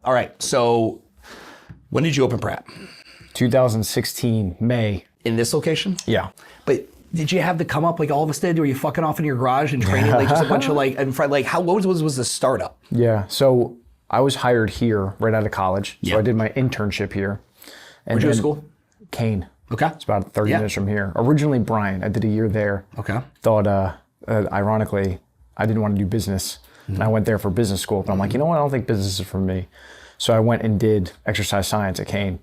All right. So when did you open Pratt? 2016, May. In this location? Yeah. But did you have to come up like all of us did? Were you fucking off in your garage and training like just a bunch of like, in front, like how, what was the startup? Yeah. So I was hired here right out of college. So Yeah. I did my internship here. Where'd you go to school? Kane. Okay. It's about 30 minutes from here. Originally Bryan. I did a year there. Okay. Thought, ironically, I didn't want to do business. And I went there for business school. But I'm like, you know what? I don't think business is for me. So I went and did exercise science at Kane.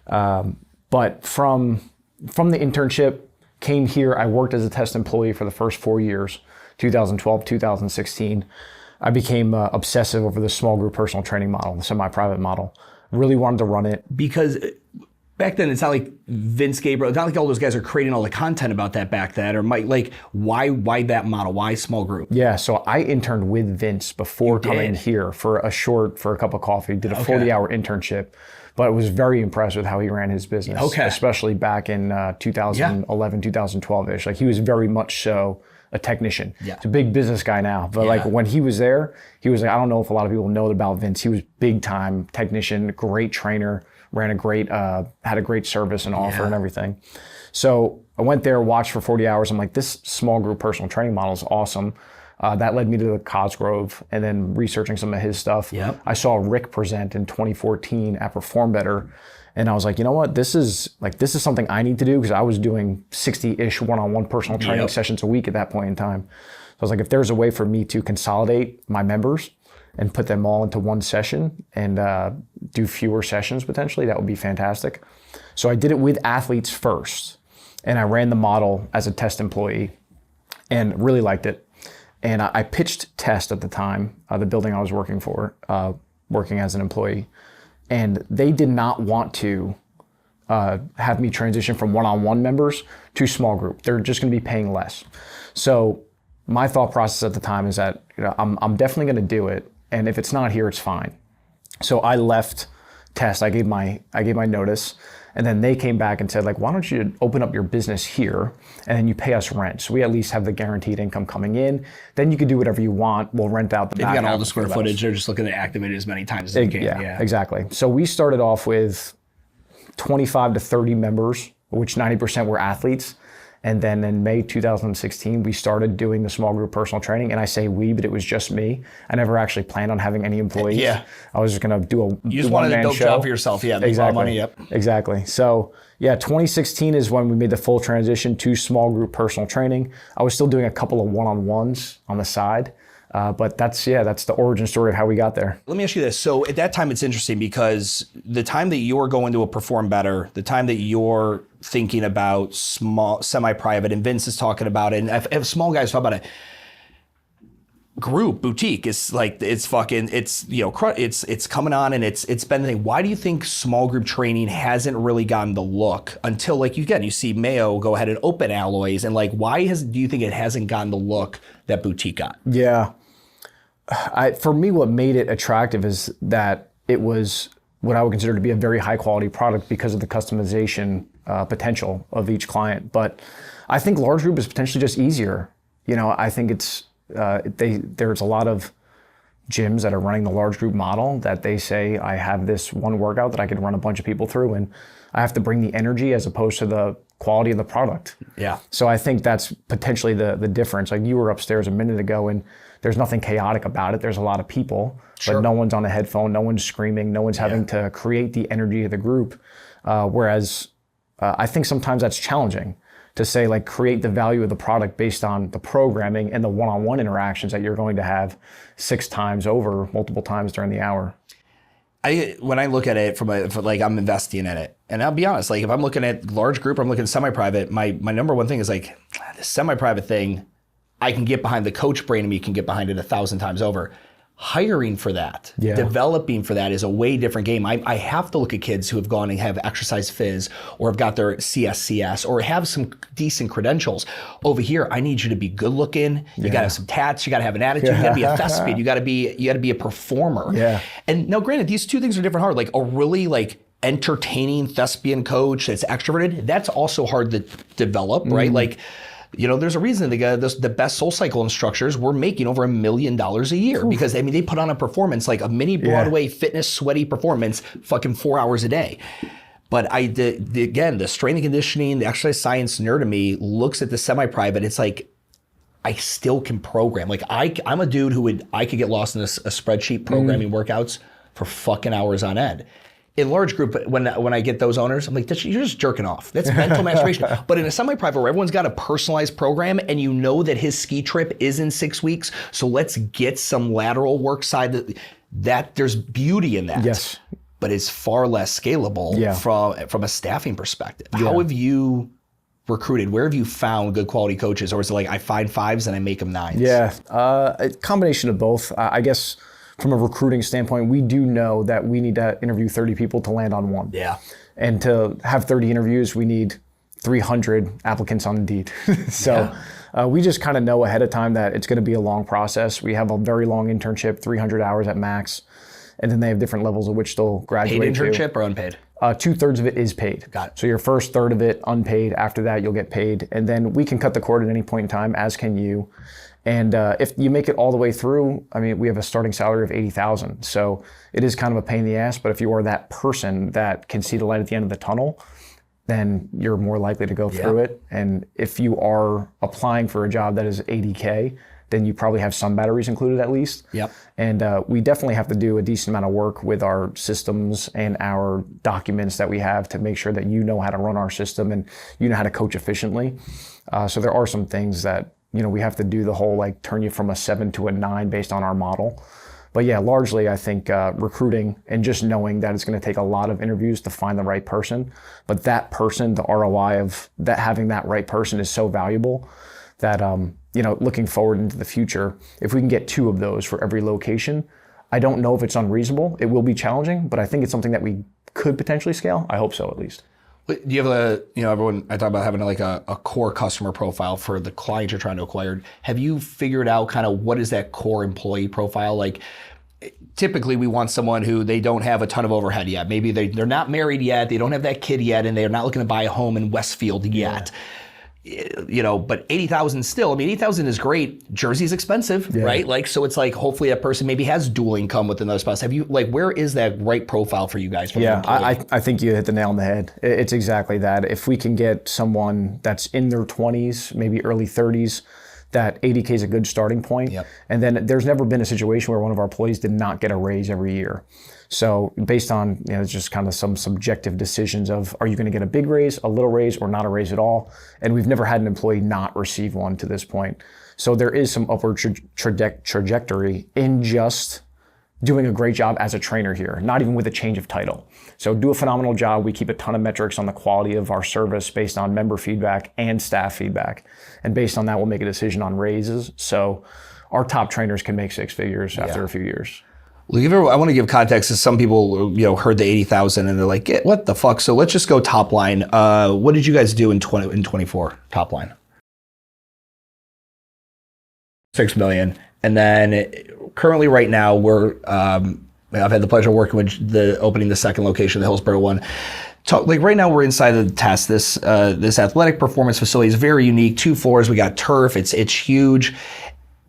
But from the internship, came here, I worked as a test employee for the first 4 years, 2012, 2016. I became obsessive over the small group personal training model, the semi-private model. Really wanted to run it. Because back then, it's not like Vince Gabriel, it's not like all those guys are creating all the content about that back then, or like, why that model? Why small group? Yeah, so I interned with Vince before coming here for a cup of coffee, did a 40-hour internship, but I was very impressed with how he ran his business, especially back in 2011, 2012-ish. Like he was very much so a technician. Yeah. He's a big business guy now, but like when he was there, he was like, I don't know if a lot of people know about Vince. He was big time technician, great trainer, ran a great, had a great service and offer and everything. So I went there, watched for 40 hours. I'm like, this small group personal training model is awesome. That led me to the Cosgrove and then researching some of his stuff. Yep. I saw Rick present in 2014 at Perform Better. And I was like, you know what, this is something I need to do, because I was doing 60-ish one-on-one personal training sessions a week at that point in time. So I was like, if there's a way for me to consolidate my members and put them all into one session and do fewer sessions potentially, that would be fantastic. So I did it with athletes first, and I ran the model as a test employee and really liked it. And I pitched Test at the time, the building I was working for, working as an employee. And they did not want to have me transition from one-on-one members to small group. They're just gonna be paying less. So my thought process at the time is that I'm definitely gonna do it. And if it's not here, it's fine. So I left Test, I gave my notice. And then they came back and said, like, why don't you open up your business here and then you pay us rent? So we at least have the guaranteed income coming in. Then you can do whatever you want. We'll rent out the back. They've got all the square footage. They're just looking to activate it as many times as they can. Yeah, exactly. So we started off with 25 to 30 members, which 90% were athletes. And then in May 2016, we started doing the small group personal training. And I say we, but it was just me. I never actually planned on having any employees. Yeah. I was just going to do a You just wanted a dope job for yourself. Yeah, make more money. Yep. Exactly. So yeah, 2016 is when we made the full transition to small group personal training. I was still doing a couple of one-on-ones on the side. But that's the origin story of how we got there. Let me ask you this. So at that time, it's interesting because the time that you're going to a Perform Better, the time that you're thinking about small, semi-private, and Vince is talking about it, and if small guys talk about it, group boutique is like, it's fucking, it's, you know, it's coming on and it's been the thing. Why do you think small group training hasn't really gotten the look until, like, you see Mayo go ahead and open Alloys, and like, do you think it hasn't gotten the look that boutique got? Yeah. For me, what made it attractive is that it was what I would consider to be a very high quality product because of the customization potential of each client. But I think large group is potentially just easier. You know, I think it's there's a lot of gyms that are running the large group model that they say, I have this one workout that I can run a bunch of people through, and I have to bring the energy as opposed to the quality of the product. Yeah. So I think that's potentially the difference. Like, you were upstairs a minute ago and there's nothing chaotic about it. There's a lot of people, but no one's on a headphone, no one's screaming, no one's having to create the energy of the group. Whereas I think sometimes that's challenging to say, like, create the value of the product based on the programming and the one-on-one interactions that you're going to have 6 times over, multiple times during the hour. When I look at it from like, I'm investing in it, and I'll be honest, like, if I'm looking at large group, I'm looking at semi-private, my number one thing is like, the semi-private thing, I can get behind. The coach brain in me can get behind it 1,000 times over. Hiring for that, developing for that is a way different game. I have to look at kids who have gone and have exercise phys, or have got their CSCS, or have some decent credentials. Over here, I need you to be good looking. You gotta have some tats. You gotta have an attitude. You gotta be a thespian. You gotta be a performer. Yeah. And now, granted, these two things are different hard. Like, a really like entertaining thespian coach that's extroverted, that's also hard to develop, right? Like, There's a reason the best Soul Cycle instructors were making over $1 million a year because they put on a performance like a mini Broadway fitness sweaty performance, fucking 4 hours a day. But again, the strength and conditioning, the exercise science nerd in me looks at the semi-private. It's like, I still can program. Like I'm a dude I could get lost in a spreadsheet programming workouts for fucking hours on end. In large group, when I get those owners, I'm like, you're just jerking off. That's mental masturbation. But in a semi-private where everyone's got a personalized program and you know that his ski trip is in 6 weeks, so let's get some lateral work side that there's beauty in that. Yes. But it's far less scalable from a staffing perspective. Yeah. How have you recruited? Where have you found good quality coaches? Or is it like I find 5s and I make them 9s? Yeah, a combination of both. I guess from a recruiting standpoint, we do know that we need to interview 30 people to land on one. Yeah. And to have 30 interviews, we need 300 applicants on Indeed. So we just kind of know ahead of time that it's going to be a long process. We have a very long internship, 300 hours at max. And then they have different levels at which they'll graduate. Paid internship or unpaid? 2/3 of it is paid. Got it. So your first third of it unpaid. After that, you'll get paid. And then we can cut the cord at any point in time, as can you. And if you make it all the way through, we have a starting salary of $80,000. So it is kind of a pain in the ass. But if you are that person that can see the light at the end of the tunnel, then you're more likely to go through it. And if you are applying for a job that is $80K, then you probably have some batteries included at least. Yep. And we definitely have to do a decent amount of work with our systems and our documents that we have to make sure that you know how to run our system and you know how to coach efficiently. So there are some things that we have to do, the whole like turn you from a 7 to a 9 based on our model. But yeah, largely I think recruiting and just knowing that it's going to take a lot of interviews to find the right person. But that person, the ROI of that, having that right person is so valuable that looking forward into the future, if we can get 2 of those for every location, I don't know if it's unreasonable. It will be challenging, but I think it's something that we could potentially scale. I hope so, at least. Do you have everyone, I talk about having like a core customer profile for the client you're trying to acquire. Have you figured out kind of what is that core employee profile? Like typically we want someone who they don't have a ton of overhead yet. Maybe they're not married yet. They don't have that kid yet. And they're not looking to buy a home in Westfield yet. But 80,000 still, 80,000 is great. Jersey's expensive, right? Like, so it's like, hopefully that person maybe has dual income with another spouse. Have you, like, where is that right profile for you guys? I think you hit the nail on the head. It's exactly that. If we can get someone that's in their 20s, maybe early 30s, that 80K is a good starting point. Yep. And then there's never been a situation where one of our employees did not get a raise every year. So based on, it's just kind of some subjective decisions of, are you going to get a big raise, a little raise, or not a raise at all? And we've never had an employee not receive one to this point. So there is some upward trajectory in just doing a great job as a trainer here, not even with a change of title. So do a phenomenal job. We keep a ton of metrics on the quality of our service based on member feedback and staff feedback. And based on that, we'll make a decision on raises. So our top trainers can make 6 figures after a few years. I want to give context to some people, heard the 80,000 and they're like, what the fuck? So let's just go top line. What did you guys do in 24 top line? 6 million. And then currently right now I've had the pleasure of working with opening the second location, the Hillsborough one. Right now we're inside of the test. This athletic performance facility is very unique. 2 floors. We got turf. It's huge.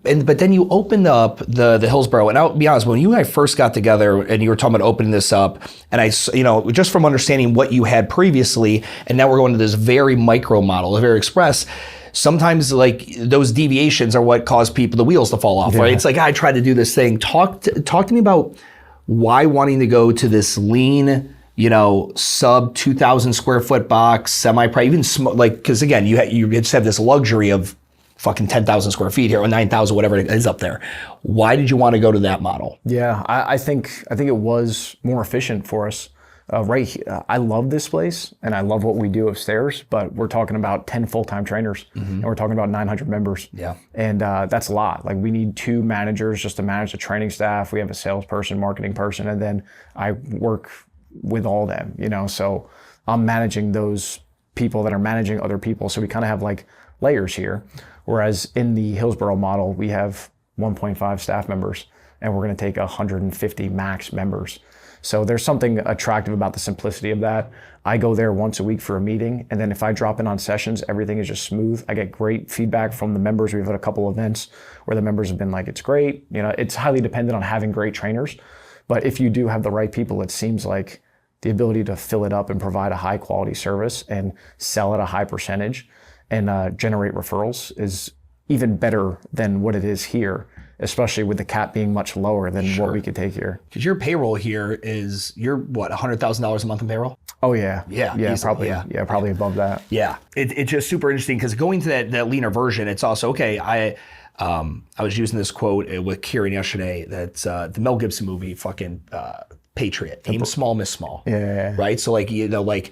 But then you opened up the Hillsborough, and I'll be honest, when you and I first got together and you were talking about opening this up, and I, just from understanding what you had previously, and now we're going to this very micro model, a very express, sometimes like those deviations are what cause the wheels to fall off, right? It's like, I tried to do this thing. Talk to me about why wanting to go to this lean, sub 2,000 square foot box, semi-private, even because again, you just have this luxury of fucking 10,000 square feet here, or 9,000, whatever it is up there. Why did you want to go to that model? Yeah, I think it was more efficient for us. Right here, I love this place and I love what we do upstairs, but we're talking about 10 full-time trainers and we're talking about 900 members. Yeah. And that's a lot. Like we need 2 managers just to manage the training staff. We have a salesperson, marketing person, and then I work with all of them, so I'm managing those people that are managing other people. So we kind of have like layers here. Whereas in the Hillsborough model, we have 1.5 staff members and we're going to take 150 max members. So there's something attractive about the simplicity of that. I go there once a week for a meeting, and then if I drop in on sessions, everything is just smooth. I get great feedback from the members. We've had a couple events where the members have been like, it's great. You know, it's highly dependent on having great trainers. But if you do have the right people, it seems like the ability to fill it up and provide a high quality service and sell at a high percentage and generate referrals is even better than what it is here, especially with the cap being much lower than what we could take here. Because your payroll here is, you're what, $100,000 a month in payroll? Oh yeah. Yeah. Yeah, Easily, probably. Probably above that. Yeah. It's just super interesting because going to that leaner version, it's also, okay, I was using this quote with Kieran yesterday that's the Mel Gibson movie, fucking Patriot. Aim small, miss small. Yeah. Right? So like, you know, like,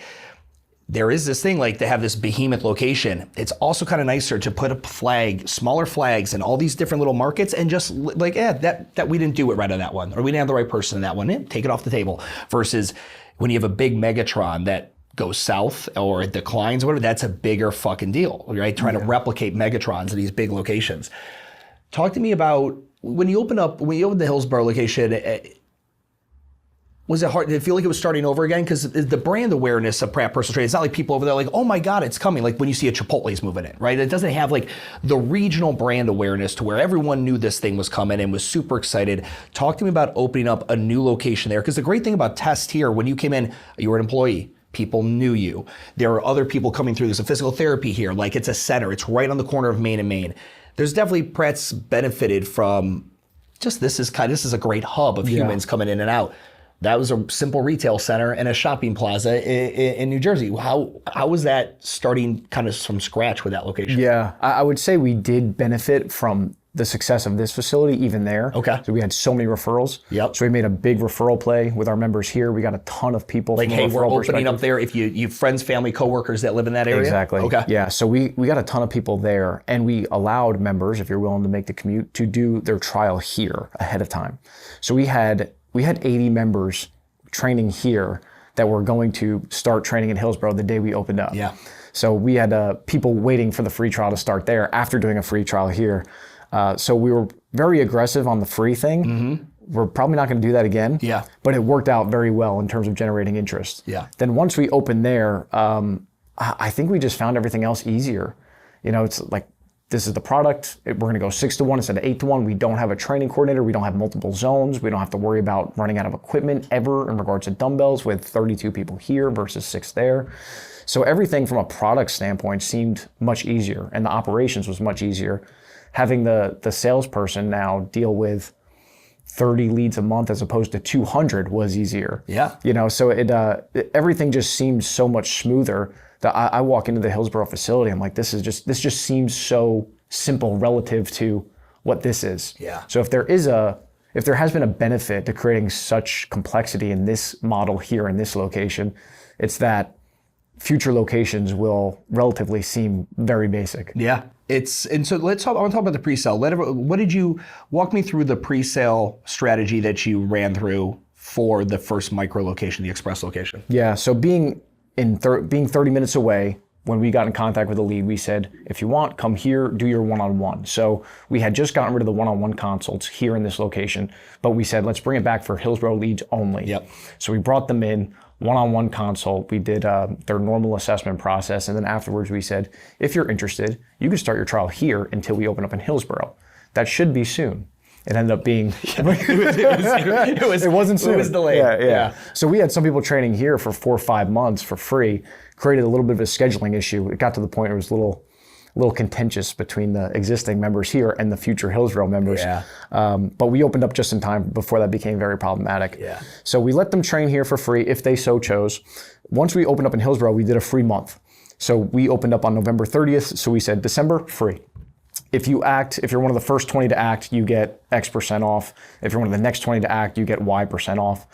there is this thing, like they have this behemoth location. It's also kind of nicer to put a flag, smaller flags in all these different little markets and just like, that we didn't do it right on that one, or we didn't have the right person in that one, take it off the table. Versus when you have a big Megatron that goes south or it declines or whatever, that's a bigger fucking deal, right? Trying to replicate Megatrons in these big locations. Talk to me about when you opened the Hillsborough location, was it hard? Did it feel like it was starting over again? Because the brand awareness of Pratt Personal Training, it's not like people over there like, oh my God, it's coming. Like when you see a Chipotle's moving in, right? It doesn't have like the regional brand awareness to where everyone knew this thing was coming and was super excited. Talk to me about opening up a new location there. Because the great thing about Test here, when you came in, you were an employee. People knew you. There are other people coming through. There's a physical therapy here. Like it's a center. It's right on the corner of Main and Main. There's definitely Pratt's benefited from just this is a great hub of humans coming in and out. That was a simple retail center and a shopping plaza in New Jersey. How was that starting kind of from scratch with that location? Yeah, I would say we did benefit from the success of this facility even there. Okay. So we had so many referrals. Yep. So we made a big referral play with our members here. We got a ton of people. Like, from hey, a we're referral opening up there if you friends, family, coworkers that live in that area? Exactly. Okay. Yeah, so we got a ton of people there, and we allowed members, if you're willing to make the commute, to do their trial here ahead of time. So we had 80 members training here that were going to start training in Hillsborough the day we opened up. Yeah. So we had people waiting for the free trial to start there after doing a free trial here. So we were very aggressive on the free thing. Mm-hmm. We're probably not going to do that again. Yeah. But it worked out very well in terms of generating interest. Yeah. Then once we opened there, I think we just found everything else easier. You know, it's like, this is the product. We're going to go 6-1 instead of 8-1. We don't have a training coordinator. We don't have multiple zones. We don't have to worry about running out of equipment ever in regards to dumbbells with 32 people here versus 6 there. So everything from a product standpoint seemed much easier, and the operations was much easier. Having the salesperson now deal with 30 leads a month as opposed to 200 was easier. Yeah. You know, so everything just seemed so much smoother that I walk into the Hillsborough facility. I'm like, this just seems so simple relative to what this is. Yeah. So if there has been a benefit to creating such complexity in this model here in this location, it's that future locations will relatively seem very basic. Yeah. I want to talk about the pre-sale. What did you walk me through the pre-sale strategy that you ran through for the first micro location, the express location? Yeah. So being 30 minutes away, when we got in contact with the lead, we said, if you want, come here, do your one-on-one. So we had just gotten rid of the one-on-one consults here in this location, but we said, let's bring it back for Hillsborough leads only. Yep. So we brought them in, one-on-one consult. We did their normal assessment process. And then afterwards we said, if you're interested, you can start your trial here until we open up in Hillsborough. That should be soon. It ended up being, it wasn't soon. It was delayed. Yeah. So we had some people training here for 4 or 5 months for free, created a little bit of a scheduling issue. It got to the point where it was a little contentious between the existing members here and the future Hillsborough members. Yeah. But we opened up just in time before that became very problematic. Yeah. So we let them train here for free if they so chose. Once we opened up in Hillsborough, we did a free month. So we opened up on November 30th. So we said December, free. If you're one of the first 20 to act, you get X% off. If you're one of the next 20 to act, you get Y% off.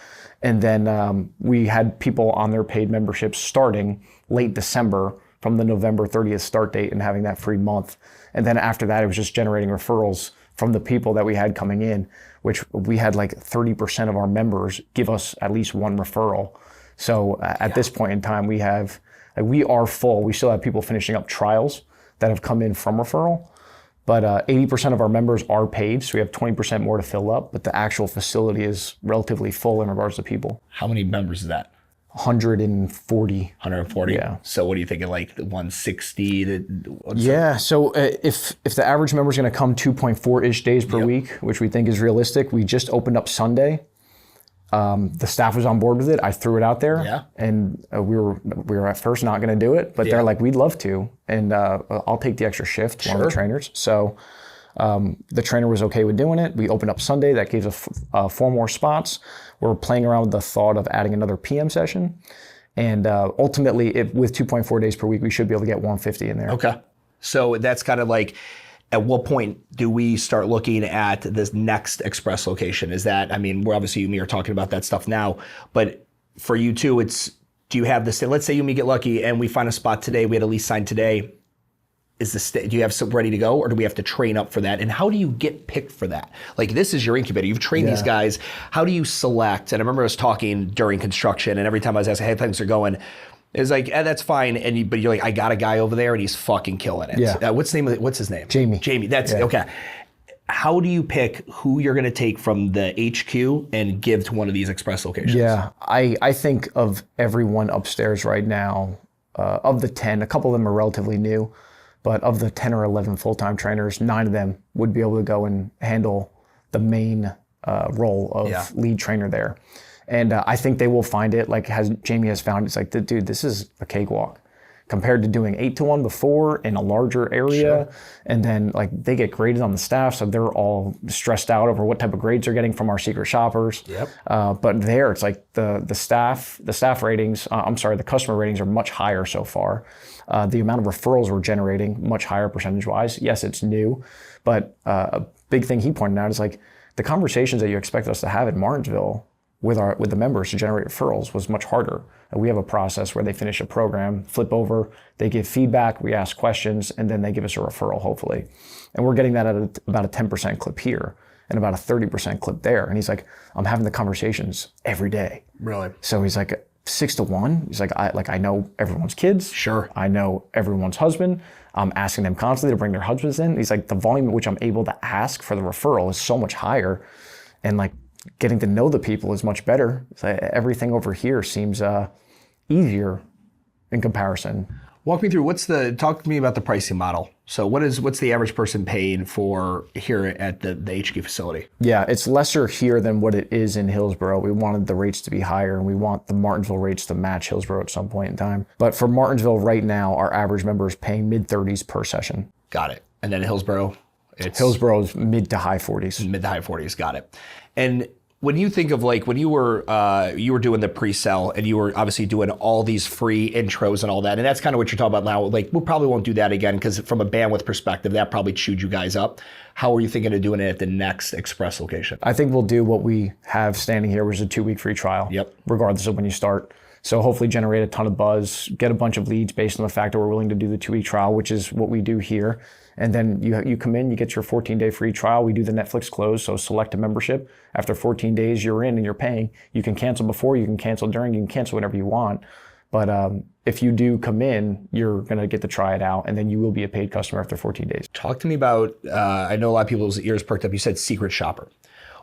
And then we had people on their paid memberships starting late December from the November 30th start date and having that free month. And then after that, it was just generating referrals from the people that we had coming in, which we had like 30% of our members give us at least one referral. So at this point in time, we are full. We still have people finishing up trials that have come in from referral. But 80% of our members are paid, so we have 20% more to fill up, but the actual facility is relatively full in regards to people. How many members is that? 140. 140? Yeah. So what are you thinking, like the 160? Yeah, so if the average member is going to come 2.4-ish days per week, which we think is realistic, we just opened up Sunday. The staff was on board with it. I threw it out there, and we were at first not going to do it, but they're like, we'd love to, and I'll take the extra shift, one of the trainers. So the trainer was okay with doing it. We opened up Sunday. That gave us 4 more spots. We're playing around with the thought of adding another PM session, and ultimately, with 2.4 days per week, we should be able to get 150 in there. Okay, so that's kind of like, at what point do we start looking at this next express location? Is that, I mean, we're obviously, you and me are talking about that stuff now, but for you too, do you have this, let's say you and me get lucky and we find a spot today, we had a lease signed today, do you have some ready to go, or do we have to train up for that? And how do you get picked for that? Like, this is your incubator. You've trained these guys. How do you select? And I remember us talking during construction, and every time I was asking, hey, things are going, it's like, that's fine. But you're like, I got a guy over there and he's fucking killing it. Yeah. What's his name? Jamie. That's okay. How do you pick who you're going to take from the HQ and give to one of these express locations? Yeah, I think of everyone upstairs right now, of the 10, a couple of them are relatively new, but of the 10 or 11 full-time trainers, 9 of them would be able to go and handle the main role of lead trainer there. And I think they will find it, like Jamie has found, it's like, dude, this is a cakewalk compared to doing 8-to-1 before in a larger area. And then like they get graded on the staff, so they're all stressed out over what type of grades they're getting from our secret shoppers. But there, it's like the staff ratings, the customer ratings are much higher so far. The amount of referrals we're generating, much higher percentage-wise. Yes, it's new, but a big thing he pointed out is like the conversations that you expect us to have in Martinsville with the members to generate referrals was much harder. We have a process where they finish a program, flip over, they give feedback, we ask questions, and then they give us a referral, hopefully. And we're getting that at about a 10% clip here and about a 30% clip there. And he's like, I'm having the conversations every day. Really? So he's like, 6-to-1. He's like, I know everyone's kids. Sure. I know everyone's husband. I'm asking them constantly to bring their husbands in. He's like, the volume at which I'm able to ask for the referral is so much higher. And like, getting to know the people is much better. So everything over here seems easier in comparison. Walk me through, talk to me about the pricing model. So what's the average person paying for here at the HQ facility? Yeah, it's lesser here than what it is in Hillsborough. We wanted the rates to be higher, and we want the Martinsville rates to match Hillsborough at some point in time. But for Martinsville right now, our average member is paying mid-30s per session. Got it. And then Hillsborough? Hillsborough's mid to high 40s. Mid to high 40s, got it. And when you think of like, when you were doing the pre-sell and you were obviously doing all these free intros and all that, and that's kind of what you're talking about now, like we probably won't do that again because from a bandwidth perspective, that probably chewed you guys up. How are you thinking of doing it at the next express location? I think we'll do what we have standing here, which is a 2-week free trial, regardless of when you start. So hopefully generate a ton of buzz, get a bunch of leads based on the fact that we're willing to do the 2-week trial, which is what we do here. And then you come in, you get your 14-day free trial. We do the Netflix close, so select a membership. After 14 days, you're in and you're paying. You can cancel before, you can cancel during, you can cancel whenever you want. But if you do come in, you're going to get to try it out, and then you will be a paid customer after 14 days. Talk to me about, I know a lot of people's ears perked up. You said secret shopper.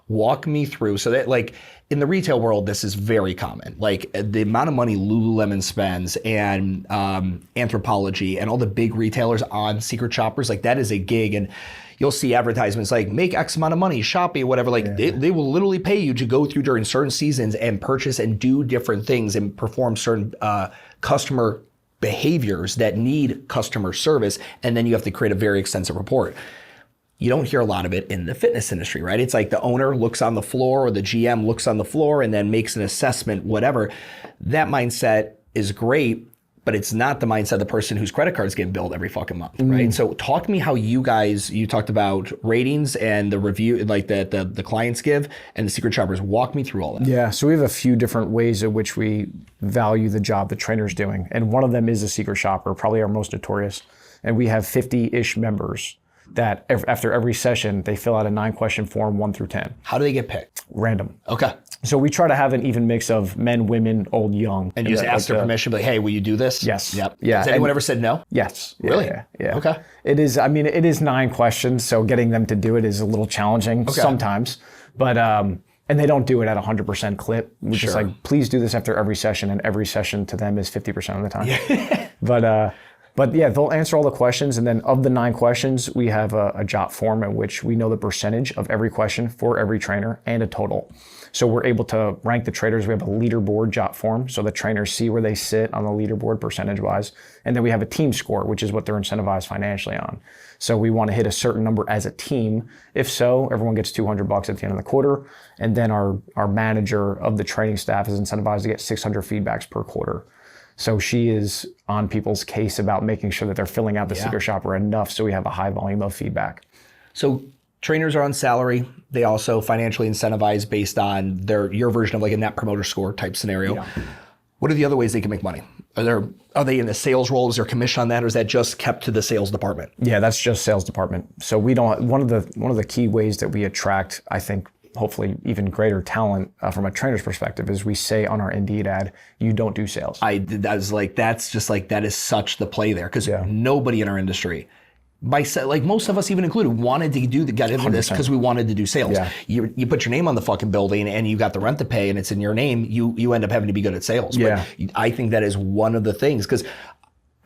Walk me through, so that like in the retail world, this is very common. Like the amount of money Lululemon spends and Anthropologie and all the big retailers on secret shoppers, like that is a gig. And you'll see advertisements like make X amount of money, Shopee, whatever. Like they will literally pay you to go through during certain seasons and purchase and do different things and perform certain customer behaviors that need customer service. And then you have to create a very extensive report. You don't hear a lot of it in the fitness industry, right? It's like the owner looks on the floor or the GM looks on the floor and then makes an assessment, whatever. That mindset is great, but it's not the mindset of the person whose credit cards get billed every fucking month, right? So talk to me how you talked about ratings and the review, like the clients give and the secret shoppers. Walk me through all that. Yeah, so we have a few different ways in which we value the job the trainer's doing. And one of them is a secret shopper, probably our most notorious. And we have 50-ish members that after every session, they fill out a 9-question form, 1 through 10. How do they get picked? Random. Okay. So we try to have an even mix of men, women, old, young. And you just ask their permission, like, hey, will you do this? Yes. Yep. Yeah. Has anyone ever said no? Yes. Really? Yeah. Okay. It is, I mean, it is 9 questions, so getting them to do it is a little challenging sometimes. But, and they don't do it at 100% clip. We're just like, please do this after every session, and every session to them is 50% of the time. Yeah. But yeah, they'll answer all the questions, and then of the 9 questions, we have a jot form in which we know the percentage of every question for every trainer and a total. So we're able to rank the traders. We have a leaderboard jot form, so the trainers see where they sit on the leaderboard percentage-wise. And then we have a team score, which is what they're incentivized financially on. So we want to hit a certain number as a team. If so, everyone gets $200 at the end of the quarter. And then our manager of the training staff is incentivized to get 600 feedbacks per quarter. So she is on people's case about making sure that they're filling out the secret shopper enough so we have a high volume of feedback. So trainers are on salary. They also financially incentivize based on your version of like a net promoter score type scenario. Yeah. What are the other ways they can make money? Are they in the sales role? Is there commission on that, or is that just kept to the sales department? Yeah, that's just sales department. So we don't. One of the key ways that we attract, I think, hopefully even greater talent from a trainer's perspective, is we say on our Indeed ad, you don't do sales. That is such the play there, because nobody in our industry, most of us even included, wanted to get into this because we wanted to do sales. Yeah. You put your name on the fucking building and you got the rent to pay and it's in your name, you end up having to be good at sales. Yeah. But I think that is one of the things, because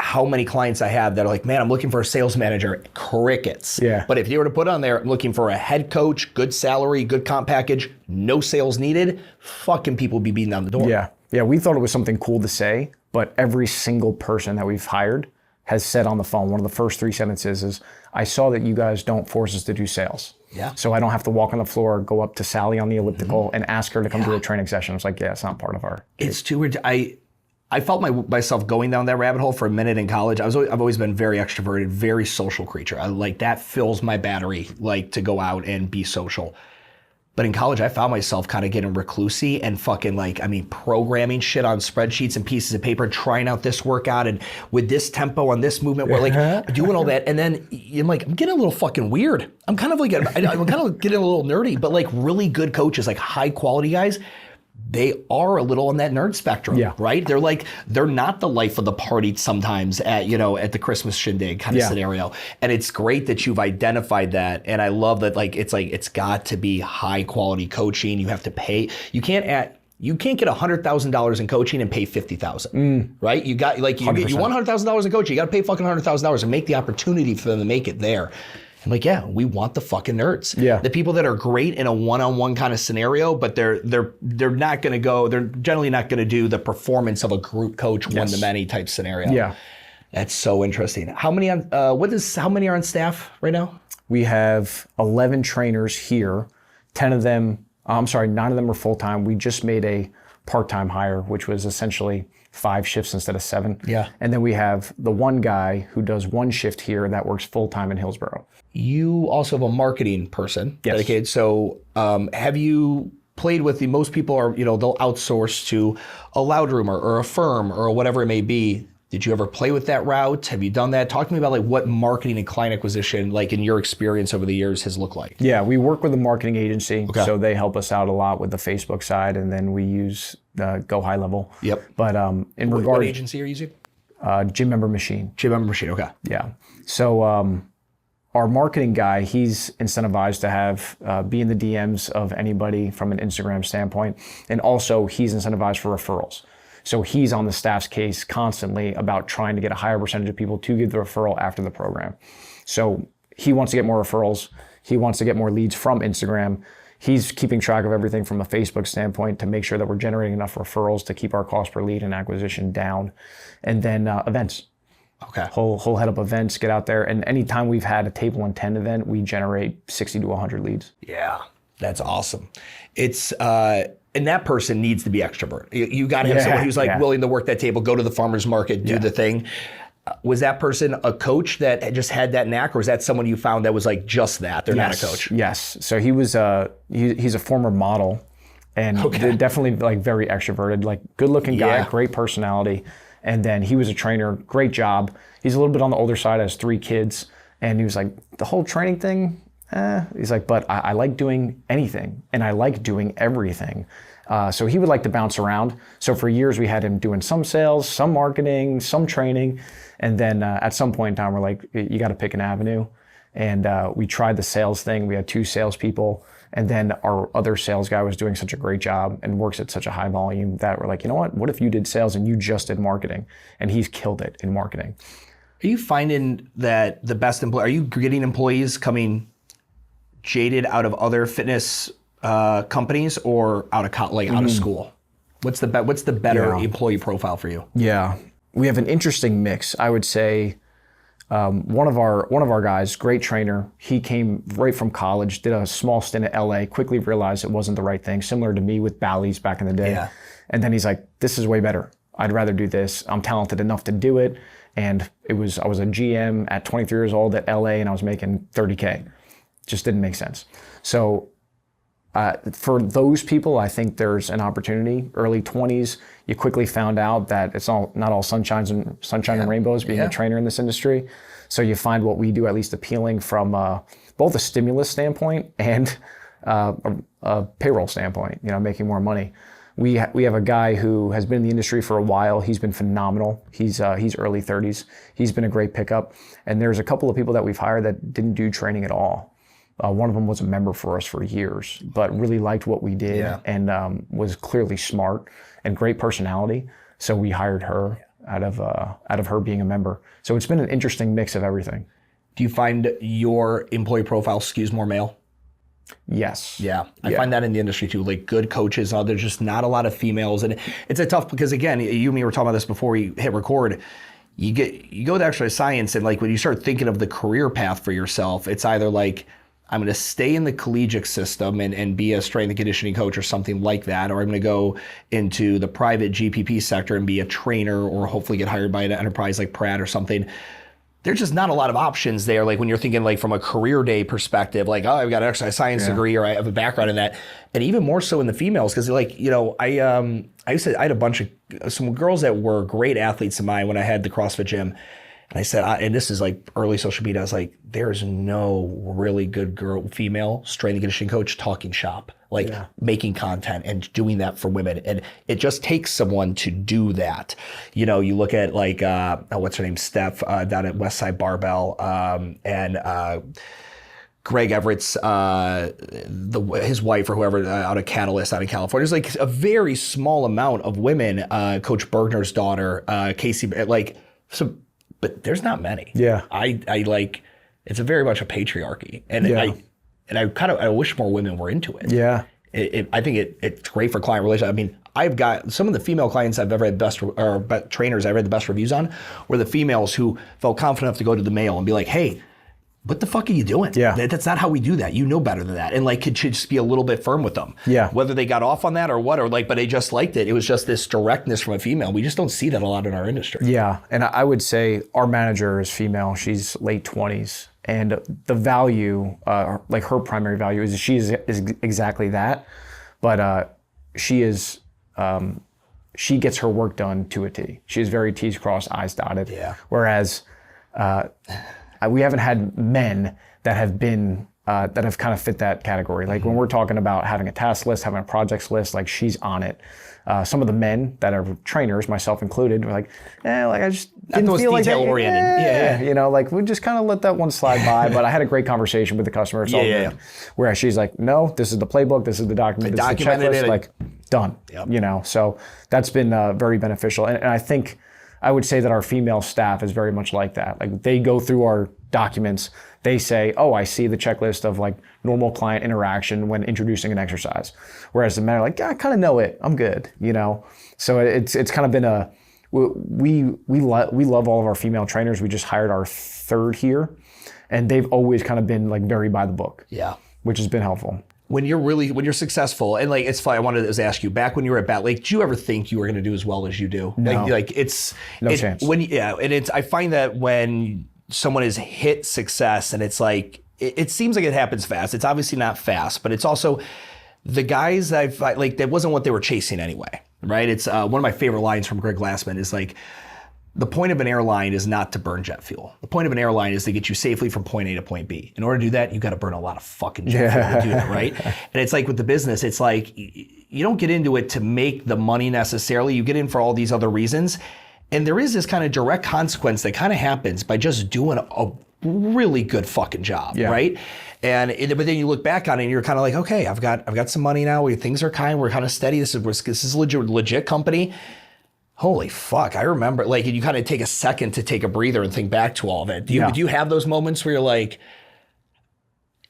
how many clients I have that are like, man, I'm looking for a sales manager, crickets. Yeah. But if you were to put on there, I'm looking for a head coach, good salary, good comp package, no sales needed, fucking people be beating down the door. Yeah. Yeah, we thought it was something cool to say, but every single person that we've hired has said on the phone, one of the first 3 sentences is, I saw that you guys don't force us to do sales. Yeah. So I don't have to walk on the floor, go up to Sally on the elliptical and ask her to come to a training session. It's like, it's not part of our... It's too weird. I felt myself going down that rabbit hole for a minute in college. I've always been very extroverted, very social creature. That fills my battery, to go out and be social. But in college, I found myself kind of getting reclusey and fucking programming shit on spreadsheets and pieces of paper, trying out this workout and with this tempo on this movement, we're doing all that. And then I'm getting a little fucking weird. I'm kind of getting a little nerdy, but really good coaches, high quality guys, they are a little on that nerd spectrum, right? They're not the life of the party sometimes at the Christmas shindig kind of scenario. And it's great that you've identified that. And I love that it's got to be high quality coaching. You have to pay. You can't get $100,000 in coaching and pay $50,000, right? You want $100,000 in coaching, you got to pay fucking $100,000 and make the opportunity for them to make it there. I'm we want the fucking nerds. Yeah. The people that are great in a one-on-one kind of scenario, but they're not going to go, they're generally not going to do the performance of a group coach one-to-many type scenario. Yeah. That's so interesting. How many are on staff right now? We have 11 trainers here. 9 of them are full-time. We just made a part-time hire, which was essentially 5 shifts instead of 7. Yeah. And then we have the one guy who does 1 shift here that works full-time in Hillsborough. You also have a marketing person dedicated. So have you played with most people are, they'll outsource to a loud roomer or a firm or whatever it may be. Did you ever play with that route? Have you done that? Talk to me about what marketing and client acquisition, in your experience over the years, has looked like. Yeah, we work with a marketing agency, so they help us out a lot with the Facebook side, and then we use Go High Level. Yep. But what agency are you using? Gym Member Machine. Gym Member Machine. Okay. Yeah. So our marketing guy, he's incentivized to have be in the DMs of anybody from an Instagram standpoint, and also he's incentivized for referrals. So he's on the staff's case constantly about trying to get a higher percentage of people to give the referral after the program. So he wants to get more referrals. He wants to get more leads from Instagram. He's keeping track of everything from a Facebook standpoint to make sure that we're generating enough referrals to keep our cost per lead and acquisition down. And then events. Okay. He'll head up events, get out there. And anytime we've had a Table and 10 event, we generate 60 to 100 leads. Yeah, that's awesome. It's... And that person needs to be extrovert. You got to have someone who's willing to work that table, go to the farmer's market, do the thing. Was that person a coach that just had that knack, or was that someone you found that was just that? They're not a coach. Yes. So he was he's a former model, and definitely very extroverted, good looking guy, great personality. And then he was a trainer, great job. He's a little bit on the older side, has 3 kids, and he was the whole training thing. He's but I like doing anything, and I like doing everything. So he would like to bounce around. So for years we had him doing some sales, some marketing, some training. And then at some point in time, we're like, you got to pick an avenue. And we tried the sales thing. We had 2 salespeople. And then our other sales guy was doing such a great job and works at such a high volume that we're like, you know what if you did sales and you just did marketing? And he's killed it in marketing. Are you finding that the best are you getting employees coming jaded out of other fitness companies or out of school? What's the better employee profile for you? Yeah, we have an interesting mix. I would say one of our guys, great trainer, he came right from college, did a small stint at LA, quickly realized it wasn't the right thing, similar to me with Bally's back in the day. Yeah. And then he's like, this is way better. I'd rather do this. I'm talented enough to do it. And I was a GM at 23 years old at LA and I was making $30K. Just didn't make sense. So for those people, I think there's an opportunity. Early 20s, you quickly found out that it's not all sunshine and rainbows being a trainer in this industry. So you find what we do at least appealing from both a stimulus standpoint and a payroll standpoint, making more money. We have a guy who has been in the industry for a while. He's been phenomenal. He's early 30s. He's been a great pickup. And there's a couple of people that we've hired that didn't do training at all. One of them was a member for us for years, but really liked what we did and was clearly smart and great personality. So we hired her out of her being a member. So it's been an interesting mix of everything. Do you find your employee profile skews more male? Yes. Yeah. I find that in the industry too. Like good coaches, there's just not a lot of females. And it's a tough, because again, you and me were talking about this before we hit record. You go with exercise science, and like when you start thinking of the career path for yourself, it's either like, I'm going to stay in the collegiate system and be a strength and conditioning coach or something like that, or I'm going to go into the private GPP sector and be a trainer or hopefully get hired by an enterprise like Pratt or something. There's just not a lot of options there. Like when you're thinking like from a career day perspective, like, oh, I've got an exercise science degree or I have a background in that. And even more so in the females, because like, I had a bunch of some girls that were great athletes of mine when I had the CrossFit gym. And I said, and this is like early social media, I was like, there's no really good female strength and conditioning coach talking shop, like making content and doing that for women. And it just takes someone to do that. You look at like, what's her name, Steph, down at Westside Barbell, and Greg Everett's, his wife or whoever out of Catalyst out in California. There's like a very small amount of women, Coach Bergner's daughter, Casey, like, so. But there's not many. Yeah. I like, it's a very much a patriarchy. And I wish more women were into it. Yeah. I think it's great for client relations. I mean, I've got some of the female clients I've ever had trainers I've read the best reviews on were the females who felt confident enough to go to the male and be like, hey, what the fuck are you doing? Yeah. That's not how we do that. You know better than that. And like, could just be a little bit firm with them. Yeah. Whether they got off on that or what, but they just liked it. It was just this directness from a female. We just don't see that a lot in our industry. Yeah. And I would say our manager is female. She's late 20s. And the value, like her primary value is she is exactly that. But she gets her work done to a T. She is very T's crossed, I's dotted. Yeah. Whereas, we haven't had men that have been that have kind of fit that category. Like when we're talking about having a task list, having a projects list, like she's on it. Some of the men that are trainers, myself included, were like, I just didn't feel like detail oriented. Like we just kind of let that one slide by. But I had a great conversation with the customer. Whereas she's like, no, this is the playbook, this is the document, this is the checklist, like done. Yep. So that's been very beneficial. And I think I would say that our female staff is very much like that. Like they go through our documents, they say, oh, I see the checklist of like normal client interaction when introducing an exercise. Whereas the men are like, I kind of know it, I'm good, So it's kind of been we love all of our female trainers. We just hired our 3rd here, and they've always kind of been like very by the book. Yeah. Which has been helpful. When you're successful, and like it's funny, I wanted to ask you, back when you were at Bat, like, did you ever think you were going to do as well as you do? No. Like it's no chance. I find that when someone has hit success, and it's like it seems like it happens fast. It's obviously not fast, but it's also the guys that wasn't what they were chasing anyway, right? It's one of my favorite lines from Greg Glassman is like, the point of an airline is not to burn jet fuel. The point of an airline is to get you safely from point A to point B. In order to do that, you got to burn a lot of fucking jet fuel to do that, right? And it's like with the business, it's like you don't get into it to make the money necessarily. You get in for all these other reasons. And there is this kind of direct consequence that kind of happens by just doing a really good fucking job, right? But then you look back on it and you're kind of like, okay, I've got some money now. Things are we're kind of steady. This is a legit company. Holy fuck, I remember, like, you kind of take a second to take a breather and think back to all of it. Do you have those moments where you're like,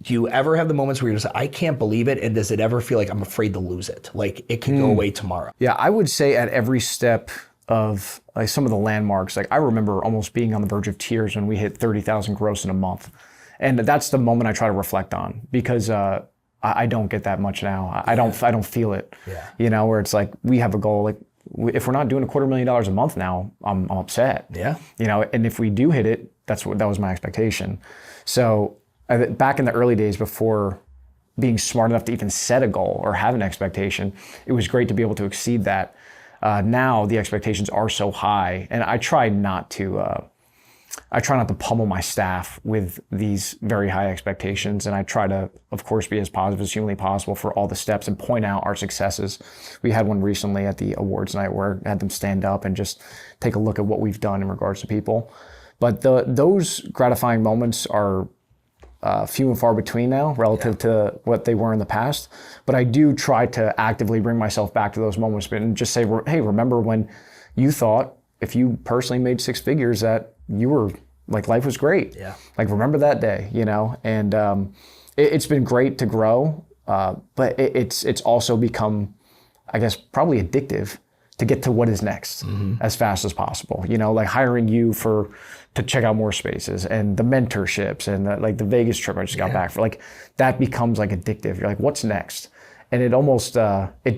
do you ever have the moments where you're just, I can't believe it, and does it ever feel like I'm afraid to lose it? Like, it could go away tomorrow? Yeah, I would say at every step of like some of the landmarks, like I remember almost being on the verge of tears when we hit 30,000 gross in a month. And that's the moment I try to reflect on, because I don't get that much now. I don't feel it, you know, where it's like, we have a goal, like, if we're not doing $250,000 a month now, I'm upset. You know, and if we do hit it, that was my expectation. So back in the early days, before being smart enough to even set a goal or have an expectation, it was great to be able to exceed that. Now the expectations are so high, and I try not to pummel my staff with these very high expectations, and I try to, of course, be as positive as humanly possible for all the steps and point out our successes. We had one recently at the awards night where I had them stand up and just take a look at what we've done in regards to people. But those gratifying moments are few and far between now relative to what they were in the past. But I do try to actively bring myself back to those moments and just say, hey, remember when you thought, if you personally made six figures, that you were like, life was great. Like, remember that day, you know? And it's been great to grow, but it's also become, I guess, probably addictive to get to what is next as fast as possible. You know, like hiring you to check out more spaces, and the mentorships, and the Vegas trip I just got back for, like, that becomes like addictive. You're like, what's next? And it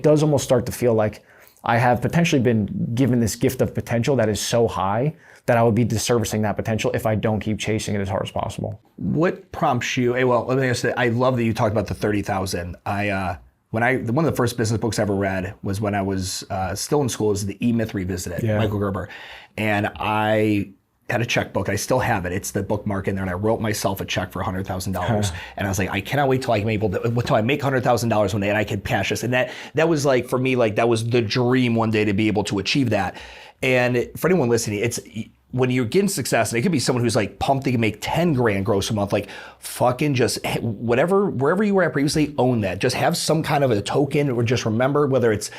does almost start to feel like I have potentially been given this gift of potential that is so high that I would be disservicing that potential if I don't keep chasing it as hard as possible. What prompts you? Well, let me ask you, I love that you talked about the 30,000. One of the first business books I ever read was when I was still in school. It was the E-Myth Revisited, Michael Gerber. And I had a checkbook. I still have it. It's the bookmark in there. And I wrote myself a check for $100,000. And I was like, I cannot wait till I make $100,000 one day and I can cash this. And that was like, for me, like, that was the dream one day to be able to achieve that. And for anyone listening, it's when you're getting success, and it could be someone who's like pumped they can make 10 grand gross a month, like, fucking just wherever you were at previously, own that. Just have some kind of a token, or just remember, whether it's,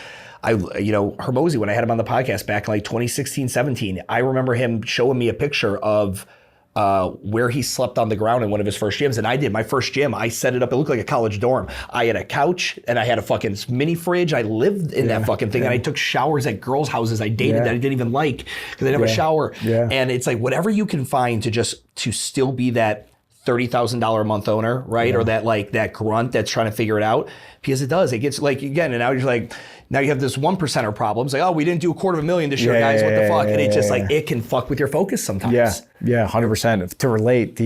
Hermosi, when I had him on the podcast back in like 2016, 17, I remember him showing me a picture of where he slept on the ground in one of his first gyms. And I did my first gym. I set it up. It looked like a college dorm. I had a couch and I had a fucking mini fridge. I lived in that fucking thing. And I took showers at girls' houses I dated that I didn't even like because they didn't have a shower. And it's like, whatever you can find to still be that $30,000 a month owner, right? Or that grunt that's trying to figure it out, because it does. It gets like, again, and now you're like, now you have this 1%er problem. It's like, oh, we didn't do $250,000 this year, guys. What the fuck? And it's just like, it can fuck with your focus sometimes. 100%. To relate,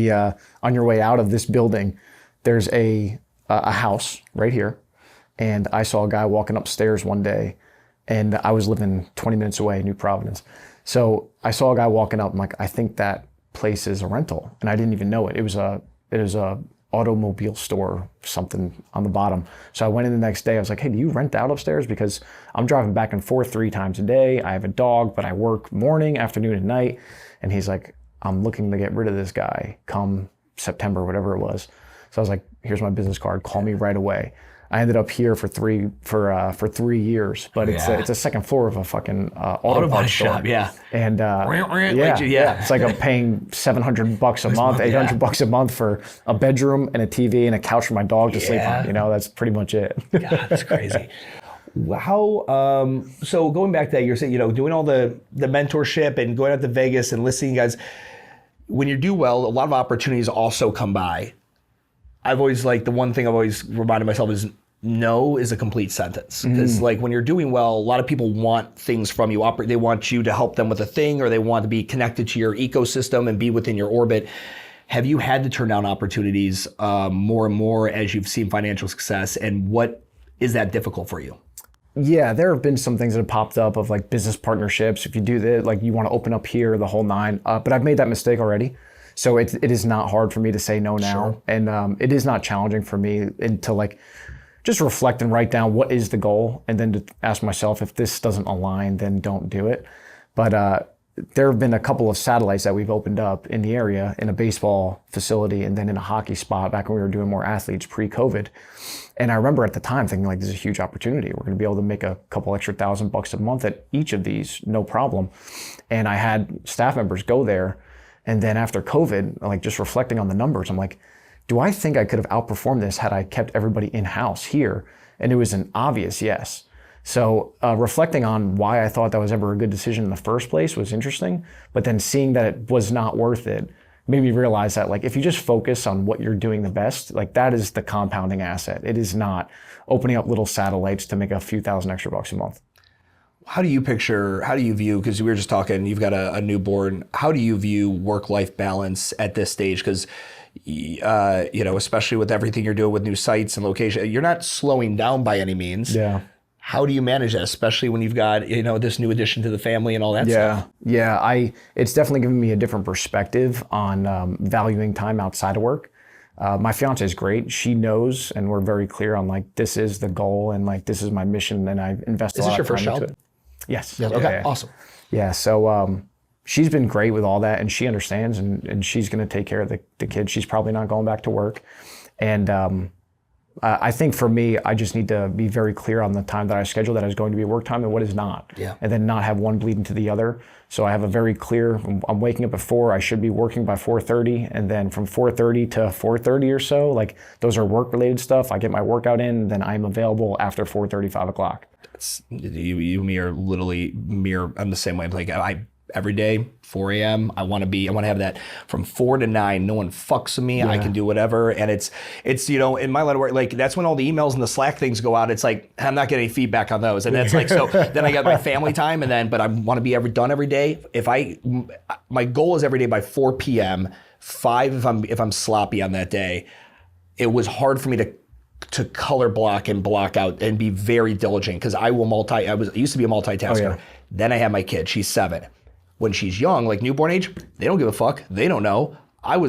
on your way out of this building, there's a house right here. And I saw a guy walking upstairs one day, and I was living 20 minutes away in New Providence. So I saw a guy walking up. I'm like, I think that place is a rental, and I didn't even know it. It was a automobile store, something on the bottom. So I went in the next day. I was like, hey, do you rent out upstairs? Because I'm driving back and forth 3 times a day. I have a dog, but I work morning, afternoon, and night. And he's like, I'm looking to get rid of this guy come September, whatever it was. So I was like, here's my business card. Call me right away. I ended up here for 3 years, but it's a second floor of a fucking auto parts shop. And it's like I'm paying $700 a month, $800 a month for a bedroom and a TV and a couch for my dog to sleep on. You know, that's pretty much it. God, that's crazy. How, so going back to that, you're saying, doing all the mentorship and going out to Vegas and listening, guys, when you do well, a lot of opportunities also come by. I've always the one thing I've always reminded myself is no is a complete sentence. Because like when you're doing well, a lot of people want things from you. They want you to help them with a thing, or they want to be connected to your ecosystem and be within your orbit. Have you had to turn down opportunities more and more as you've seen financial success? And what is that difficult for you? Yeah, there have been some things that have popped up of like business partnerships. If you do that, like you want to open up here, the whole nine. But I've made that mistake already. So it is not hard for me to say no now. Sure. And it is not challenging for me to like just reflect and write down what is the goal, and then to ask myself, if this doesn't align, then don't do it. But there have been a couple of satellites that we've opened up in the area, in a baseball facility and then in a hockey spot back when we were doing more athletes pre-COVID. And I remember at the time thinking like, this is a huge opportunity. We're going to be able to make a couple extra $1,000 a month at each of these, no problem. And I had staff members go there. And then after COVID, like just reflecting on the numbers, I'm like, do I think I could have outperformed this had I kept everybody in-house here? And it was an obvious yes. So reflecting on why I thought that was ever a good decision in the first place was interesting, but then seeing that it was not worth it made me realize that like if you just focus on what you're doing the best, like that is the compounding asset. It is not opening up little satellites to make a few $1,000 extra a month. How do you view, because we were just talking, you've got a newborn, how do you view work-life balance at this stage? Because especially with everything you're doing with new sites and location, you're not slowing down by any means. Yeah. How do you manage that, especially when you've got, this new addition to the family and all that stuff? Yeah, it's definitely given me a different perspective on valuing time outside of work. My fiance is great. She knows, and we're very clear on like, this is the goal and like, this is my mission, and I invest a lot of time into it. Is this your first child? Yes. Okay, yeah. Awesome. Yeah, so she's been great with all that, and she understands, and she's gonna take care of the kids. She's probably not going back to work. And I think for me, I just need to be very clear on the time that I schedule that is going to be work time and what is not. Yeah. And then not have one bleed into the other. So I have a very clear, I'm waking up at 4, I should be working by 4:30, and then from 4:30 to 4:30 or so, like those are work related stuff. I get my workout in, and then I'm available after 4:30, 5 o'clock. You and me are literally I'm the same way. Like every day, 4 a.m. I want to have that from 4 to 9. No one fucks with me. Yeah. I can do whatever. And it's in my line of work, like that's when all the emails and the Slack things go out. It's like, I'm not getting any feedback on those. And that's like, so then I got my family time, but I want to be done every day. My goal is every day by 4 p.m., 5 if I'm sloppy on that day. It was hard for me to color block and block out and be very diligent, because I used to be a multitasker. Oh, yeah. Then I had my kid, she's 7. When she's young, like newborn age, they don't give a fuck. They don't know. I can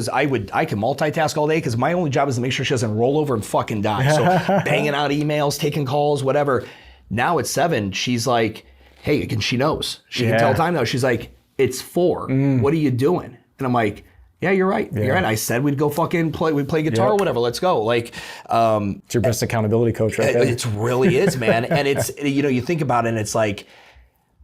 multitask all day because my only job is to make sure she doesn't roll over and fucking die. So banging out emails, taking calls, whatever. Now at 7, she's like, hey, and she knows. She can tell time now. She's like, it's 4. What are you doing? And I'm like, yeah, you're right. Yeah. You're right. I said we'd go fucking play guitar or whatever. Let's go. Like, it's your best accountability coach right there. It really is, man. And it's, you think about it and it's like,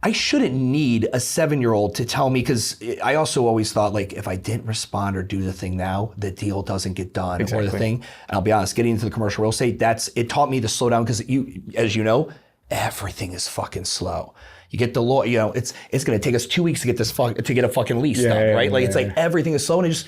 I shouldn't need a 7-year-old to tell me, because I also always thought like, if I didn't respond or do the thing now, the deal doesn't get done. Exactly. Or the thing. And I'll be honest, getting into the commercial real estate, it taught me to slow down, because as you know, everything is fucking slow. You get the law, it's going to take us 2 weeks to get a fucking lease done, right? Like it's like everything is slow, and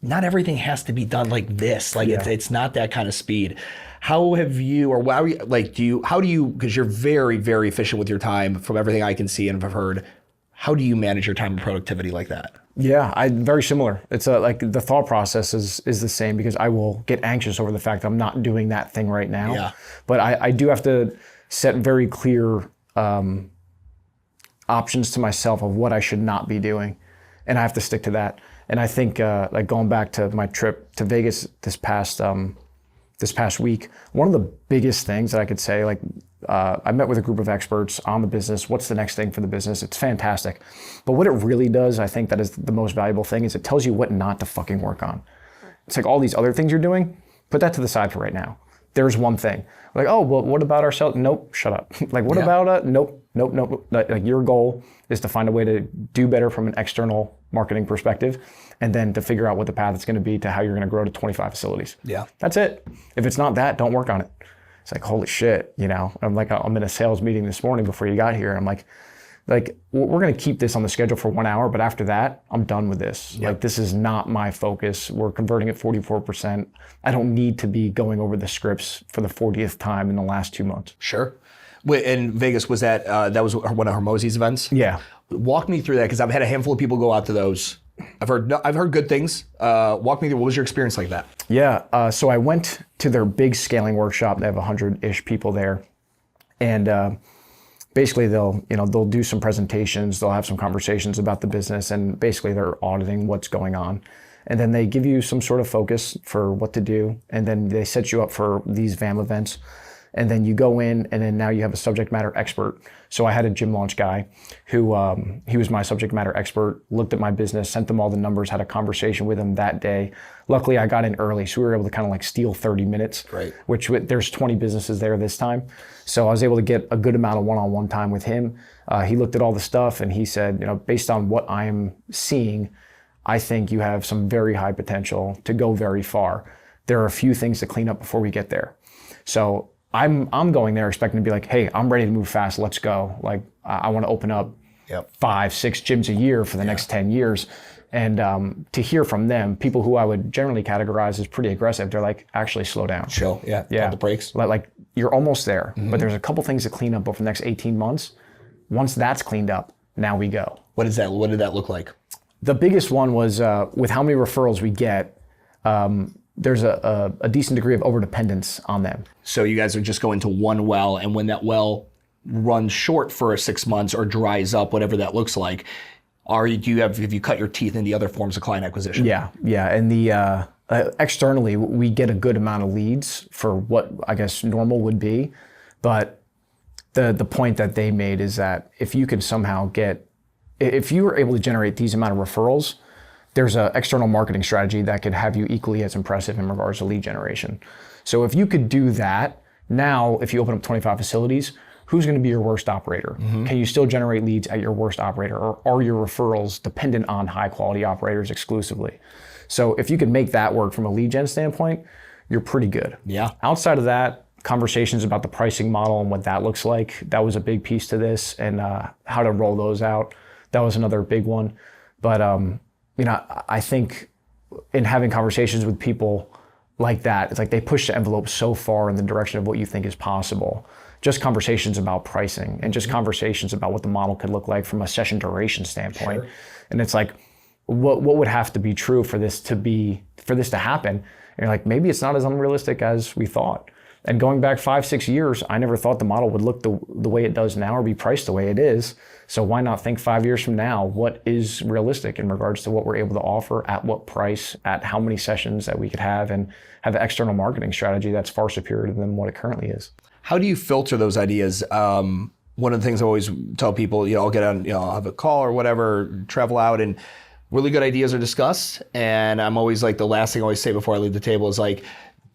not everything has to be done like this. Like it's not that kind of speed. How have you, or how do you, because you're very, very efficient with your time from everything I can see and have heard, how do you manage your time and productivity like that? Yeah, very similar. It's like the thought process is the same, because I will get anxious over the fact that I'm not doing that thing right now. Yeah. But I do have to set very clear options to myself of what I should not be doing, and I have to stick to that. And I think like going back to my trip to Vegas this past week, one of the biggest things that I could say, like I met with a group of experts on the business. What's the next thing for the business? It's fantastic. But what it really does, I think that is the most valuable thing, is it tells you what not to fucking work on. It's like all these other things you're doing, put that to the side for right now. There's one thing. Like, oh, well, what about ourselves? Nope, shut up. Like, what about nope. Like your goal is to find a way to do better from an external marketing perspective, and then to figure out what the path is going to be to how you're going to grow to 25 facilities. Yeah. That's it. If it's not that, don't work on it. It's like, holy shit, I'm in a sales meeting this morning before you got here, and I'm like, we're going to keep this on the schedule for 1 hour, but after that, I'm done with this. Yep. Like, this is not my focus. We're converting at 44%. I don't need to be going over the scripts for the 40th time in the last 2 months. Sure. In Vegas, was that was one of Hermosi's events? Yeah. Walk me through that, because I've had a handful of people go out to those. I've heard good things. Walk me through, what was your experience like that? Yeah. So I went to their big scaling workshop. They have 100-ish people there. And basically they'll do some presentations, they'll have some conversations about the business, and basically they're auditing what's going on. And then they give you some sort of focus for what to do. And then they set you up for these VAM events. And then you go in, and then now you have a subject matter expert. So I had a gym launch guy who, he was my subject matter expert, looked at my business, sent them all the numbers, had a conversation with him that day. Luckily, I got in early, so we were able to kind of like steal 30 minutes, right. Which there's 20 businesses there this time. So I was able to get a good amount of one-on-one time with him. He looked at all the stuff, and he said, based on what I'm seeing, I think you have some very high potential to go very far. There are a few things to clean up before we get there. So I'm going there expecting to be like, hey, I'm ready to move fast. Let's go. Like, I want to open up 5, 6 gyms a year for the next 10 years. And to hear from them, people who I would generally categorize as pretty aggressive, they're like, actually slow down. Chill. Yeah. Pump the brakes. Like, you're almost there, but there's a couple things to clean up over the next 18 months. Once that's cleaned up, now we go. What is that? What did that look like? The biggest one was with how many referrals we get, there's a decent degree of overdependence on them. So you guys are just going to one well, and when that well runs short for 6 months or dries up, whatever that looks like, have you cut your teeth in the other forms of client acquisition? Yeah. And the externally, we get a good amount of leads for what I guess normal would be, but the point that they made is that if you could somehow if you were able to generate these amount of referrals, there's an external marketing strategy that could have you equally as impressive in regards to lead generation. So if you could do that, now if you open up 25 facilities, who's going to be your worst operator? Can you still generate leads at your worst operator, or are your referrals dependent on high quality operators exclusively? So if you could make that work from a lead gen standpoint, you're pretty good. Yeah. Outside of that, conversations about the pricing model and what that looks like, that was a big piece to this, and how to roll those out. That was another big one. But I think in having conversations with people like that, it's like they push the envelope so far in the direction of what you think is possible. Just conversations about pricing and just conversations about what the model could look like from a session duration standpoint. Sure. And it's like, what would have to be true for this to happen? And you're like, maybe it's not as unrealistic as we thought. And going back 5, 6 years, I never thought the model would look the way it does now or be priced the way it is. So why not think 5 years from now, what is realistic in regards to what we're able to offer, at what price, at how many sessions that we could have, and have an external marketing strategy that's far superior than what it currently is. How do you filter those ideas? One of the things I always tell people, I'll get on, I'll have a call or whatever, travel out, and really good ideas are discussed. And I'm always like, the last thing I always say before I leave the table is like,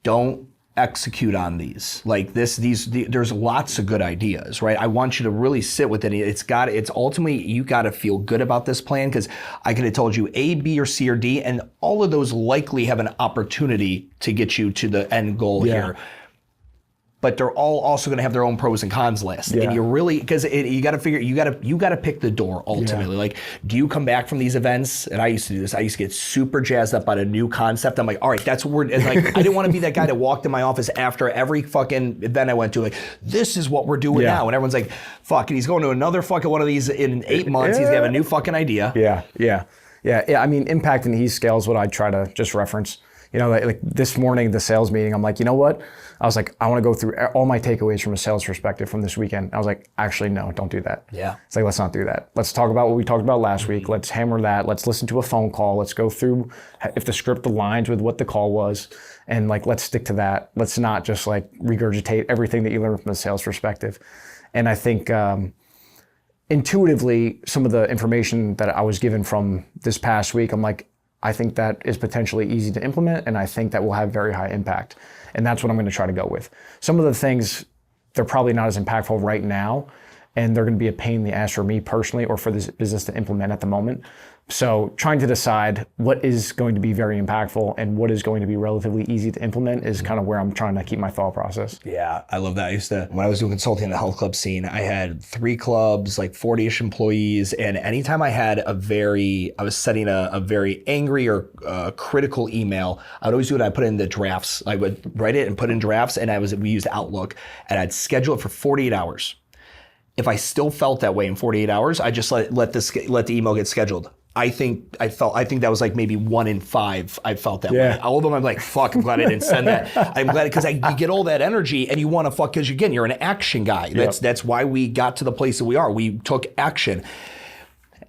don't execute on these. Like there's lots of good ideas, right? I want you to really sit with it. It's ultimately, you got to feel good about this plan, because I could have told you A, B, or C, or D, and all of those likely have an opportunity to get you to the end goal here. But they're all also going to have their own pros and cons list. And you really, because you got to figure, you got to pick the door ultimately. Like, do you come back from these events? And I used to do this. I used to get super jazzed up on a new concept. I'm like, all right, that's what we're, and like, I didn't want to be that guy that walked in my office after every fucking event I went to, like, this is what we're doing now. And everyone's like, fuck, and he's going to another fucking one of these in 8 months. He's going to have a new fucking idea. Yeah. I mean, impact and ease scale is what I try to just reference. Like this morning, the sales meeting, I'm like, you know what? I was like, I want to go through all my takeaways from a sales perspective from this weekend. I was like, actually, no, don't do that. Yeah. It's like, let's not do that. Let's talk about what we talked about last week. Let's hammer that. Let's listen to a phone call. Let's go through if the script aligns with what the call was, and like, let's stick to that. Let's not just like regurgitate everything that you learned from a sales perspective. And I think intuitively, some of the information that I was given from this past week, I'm like, I think that is potentially easy to implement, and I think that will have very high impact. And that's what I'm going to try to go with. Some of the things, they're probably not as impactful right now, and they're going to be a pain in the ass for me personally or for this business to implement at the moment. So trying to decide what is going to be very impactful and what is going to be relatively easy to implement is kind of where I'm trying to keep my thought process. Yeah, I love that. When I was doing consulting in the health club scene, I had 3 clubs, like 40-ish employees. And anytime I had I was setting a very angry or critical email, I'd always do it. I'd put it in the drafts. I would write it and put in drafts, and we used Outlook, and I'd schedule it for 48 hours. If I still felt that way in 48 hours, I just let the email get scheduled. I think that was like maybe 1 in 5. I felt that way. All of them, I'm like, fuck, I'm glad I didn't send that. I'm glad because you get all that energy and you want to fuck, because again, you're an action guy. That's why we got to the place that we are. We took action.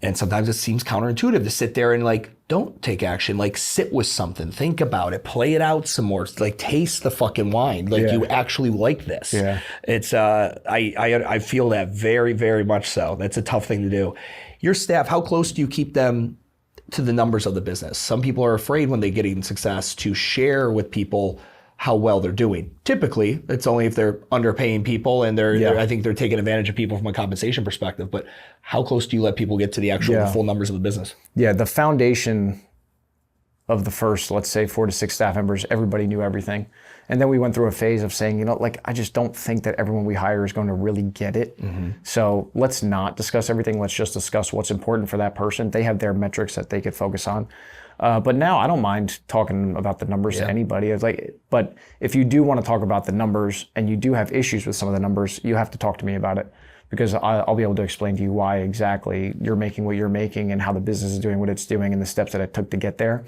And sometimes it seems counterintuitive to sit there and like, don't take action. Like, sit with something, think about it, play it out some more. Like, taste the fucking wine. Like, you actually like this. Yeah. It's I feel that very, very much so. That's a tough thing to do. Your staff, how close do you keep them to the numbers of the business? Some people are afraid when they get in success to share with people how well they're doing. Typically, it's only if they're underpaying people and I think they're taking advantage of people from a compensation perspective. But how close do you let people get to the actual the full numbers of the business? Yeah, the foundation of the first, let's say 4 to 6 staff members, everybody knew everything. And then we went through a phase of saying, like, I just don't think that everyone we hire is going to really get it. So let's not discuss everything. Let's just discuss what's important for that person. They have their metrics that they could focus on. But now I don't mind talking about the numbers to anybody. It's like, but if you do want to talk about the numbers and you do have issues with some of the numbers, you have to talk to me about it, because I'll be able to explain to you why exactly you're making what you're making and how the business is doing what it's doing and the steps that it took to get there.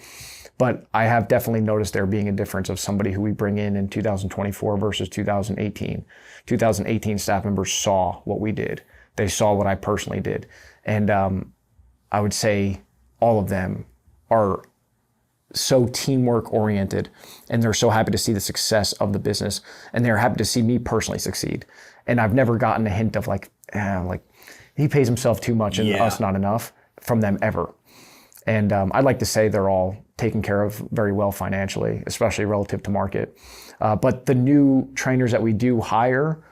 But I have definitely noticed there being a difference of somebody who we bring in 2024 versus 2018. 2018 staff members saw what we did. They saw what I personally did. And I would say all of them are so teamwork oriented, and they're so happy to see the success of the business, and they're happy to see me personally succeed. And I've never gotten a hint of like he pays himself too much and us not enough from them ever. And I'd like to say they're all taken care of very well financially, especially relative to market. But the new trainers that we do hire,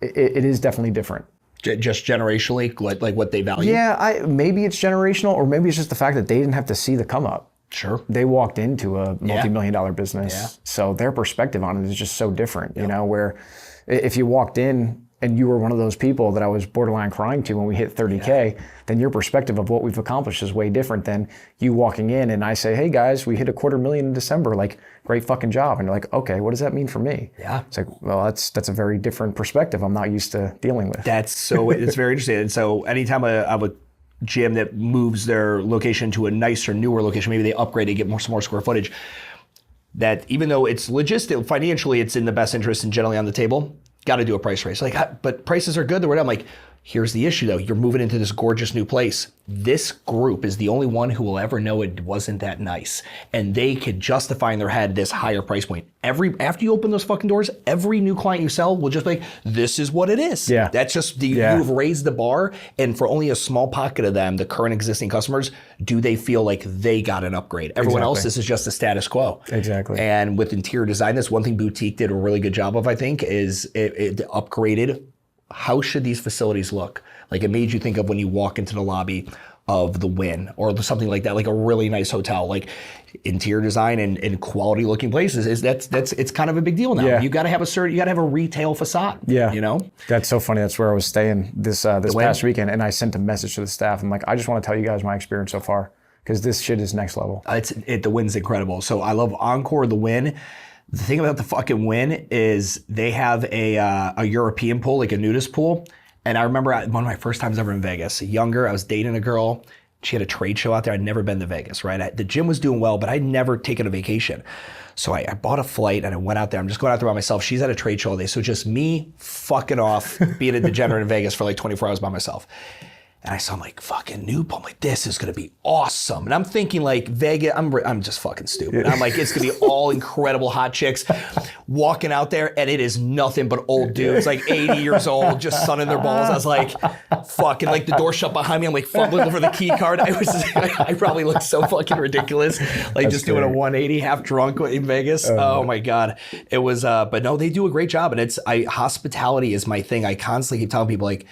it is definitely different. Just generationally, like what they value? Yeah, maybe it's generational, or maybe it's just the fact that they didn't have to see the come up. Sure. They walked into a multi-million-dollar business, so their perspective on it is just so different, where if you walked in and you were one of those people that I was borderline crying to when we hit 30K, then your perspective of what we've accomplished is way different than you walking in and I say, hey guys, we hit $250,000 in December, like, great fucking job. And you're like, okay, what does that mean for me? Yeah. It's like, well, that's a very different perspective I'm not used to dealing with. It's very interesting. And so anytime I have a gym that moves their location to a nicer, newer location, maybe they upgrade, they get some more square footage, that even though it's logistic, financially it's in the best interest and generally on the table, got to do a price raise. Like, but prices are good. I'm like, here's the issue though. You're moving into this gorgeous new place. This group is the only one who will ever know it wasn't that nice. And they could justify in their head this higher price point. After you open those fucking doors, every new client you sell will just be like, this is what it is. Yeah. That's just, you've raised the bar. And for only a small pocket of them, the current existing customers, do they feel like they got an upgrade? Everyone else, this is just the status quo. Exactly. And with interior design, that's one thing Boutique did a really good job of, I think, is it upgraded. How should these facilities look? Like, it made you think of when you walk into the lobby of the Wynn or something like that, like a really nice hotel, like interior design and quality looking places. It's kind of a big deal now. You got to have a retail facade. Yeah, that's so funny. That's where I was staying this past weekend, and I sent a message to the staff. I'm like, I just want to tell you guys my experience so far, because this shit is next level. The Wynn's incredible. So I love Encore, the Wynn. The thing about the fucking Wynn is they have a European pool, like a nudist pool. And I remember one of my first times ever in Vegas, younger, I was dating a girl. She had a trade show out there. I'd never been to Vegas, right? The gym was doing well, but I'd never taken a vacation. So I bought a flight and I went out there. I'm just going out there by myself. She's at a trade show all day. So just me fucking off, being a degenerate in Vegas for like 24 hours by myself. And I saw like fucking new pool. I'm like, this is gonna be awesome. And I'm thinking like Vegas, I'm just fucking stupid. I'm like, it's gonna be all incredible hot chicks walking out there, and it is nothing but old dudes, like 80 years old, just sunning their balls. I was like, fucking, like the door shut behind me. I'm like fumbling over the key card. I probably looked so fucking ridiculous. Like, that's just great. Doing a 180 half drunk in Vegas. Oh my God. It was, but no, they do a great job. And hospitality is my thing. I constantly keep telling people like,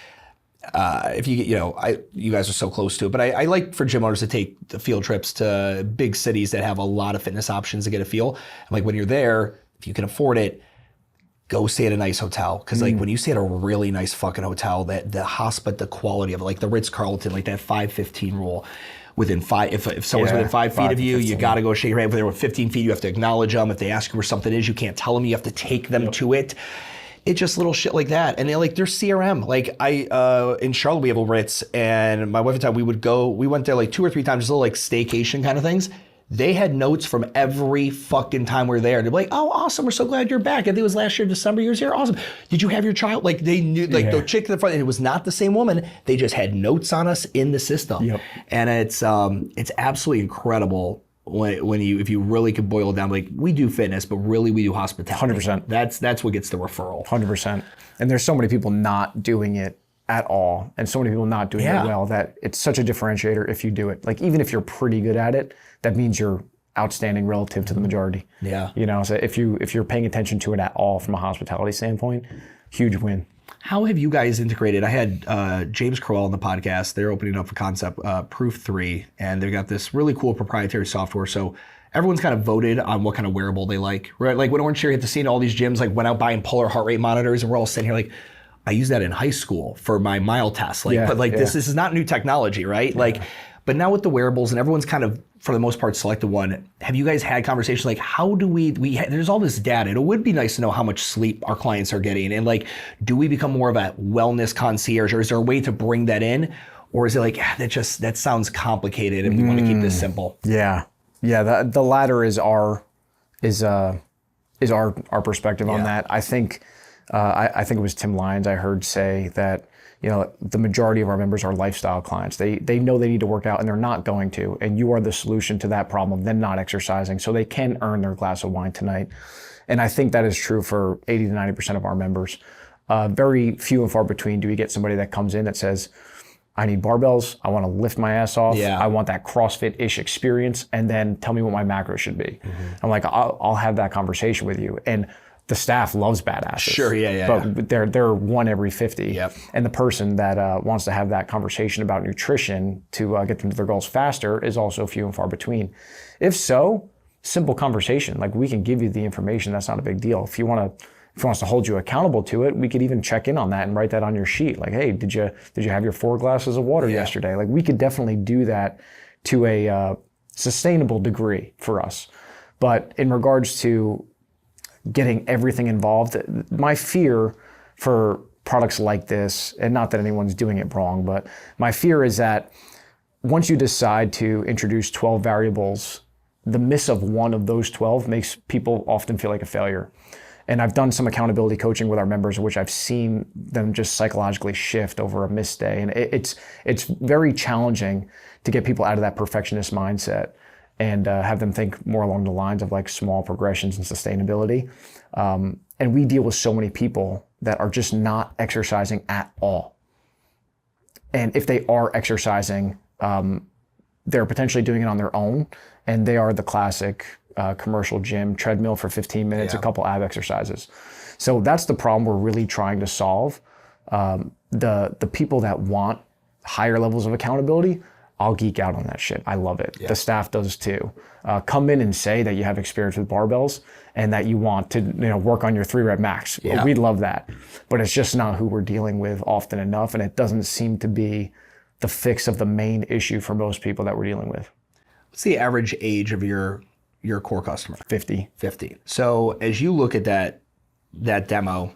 if you guys are so close to it, but I like for gym owners to take the field trips to big cities that have a lot of fitness options to get a feel. I'm like, when you're there, if you can afford it, go stay at a nice hotel. Cause like when you stay at a really nice fucking hotel, that the quality of it, like the Ritz-Carlton, like that 5-15 rule, within if someone's within 5 feet of you, you got to go shake your hand. If they're within 15 feet, you have to acknowledge them. If they ask you where something is, you can't tell them, you have to take them to it. It's just little shit like that. And like there's CRM. Like in Charlotte, we have a Ritz, and my wife and I, we went there like 2 or 3 times, just little like staycation kind of things. They had notes from every fucking time we were there. They'd be like, oh, awesome. We're so glad you're back. I think it was last year, December, you was here. Awesome. Did you have your child? Like they knew, like the chick in the front, it was not the same woman. They just had notes on us in the system. Yep. And it's absolutely incredible if you really could boil it down, like we do fitness, but really we do hospitality. 100%. That's what gets the referral. 100%. And there's so many people not doing it at all, and so many people not doing it well, that it's such a differentiator if you do it. Like even if you're pretty good at it, that means you're outstanding relative to the majority. Yeah. You know, so if you're paying attention to it at all from a hospitality standpoint, huge win. How have you guys integrated? I had James Crowell on the podcast. They're opening up a concept, Proof 3, and they've got this really cool proprietary software. So everyone's kind of voted on what kind of wearable they like, right? Like when Orange Theory hit the scene, all these gyms like went out buying polar heart rate monitors, and we're all sitting here like, I used that in high school for my mile test. Like, but like this is not new technology, right? Yeah. Like, but now with the wearables and everyone's kind of, for the most part, selected one, have you guys had conversations like, how do there's all this data. It would be nice to know how much sleep our clients are getting. And like, do we become more of a wellness concierge, or is there a way to bring that in? Or is it like, that sounds complicated and we want to keep this simple? Yeah. Yeah. The latter is our perspective on that. I think it was Tim Lyons I heard say that, you know, the majority of our members are lifestyle clients. They know they need to work out and they're not going to, and you are the solution to that problem of them not exercising, so they can earn their glass of wine tonight. And I think that is true for 80 to 90% of our members. Very few and far between do we get somebody that comes in that says, I need barbells, I want to lift my ass off, I want that CrossFit-ish experience, and then tell me what my macro should be. I'm like, I'll have that conversation with you. And the staff loves badasses. Sure, But they're 1 every 50. Yep. And the person that wants to have that conversation about nutrition to get them to their goals faster is also few and far between. If so, simple conversation. Like we can give you the information. That's not a big deal. If he wants to hold you accountable to it, we could even check in on that and write that on your sheet. Like, hey, did you have your 4 glasses of water yesterday? Like we could definitely do that to a sustainable degree for us. But in regards to getting everything involved, my fear for products like this, and not that anyone's doing it wrong, but my fear is that once you decide to introduce 12 variables, the miss of one of those 12 makes people often feel like a failure. And I've done some accountability coaching with our members, in which I've seen them just psychologically shift over a missed day. And it's very challenging to get people out of that perfectionist mindset and have them think more along the lines of like small progressions and sustainability. And we deal with so many people that are just not exercising at all. And if they are exercising, they're potentially doing it on their own, and they are the classic commercial gym, treadmill for 15 minutes, a couple ab exercises. So that's the problem we're really trying to solve. The people that want higher levels of accountability, I'll geek out on that shit. I love it. The staff does too. Come in and say that you have experience with barbells and that you want to work on your 3-rep max. Well, we love that. But it's just not who we're dealing with often enough, and it doesn't seem to be the fix of the main issue for most people that we're dealing with. What's the average age of your core customer? 50. So as you look at that demo,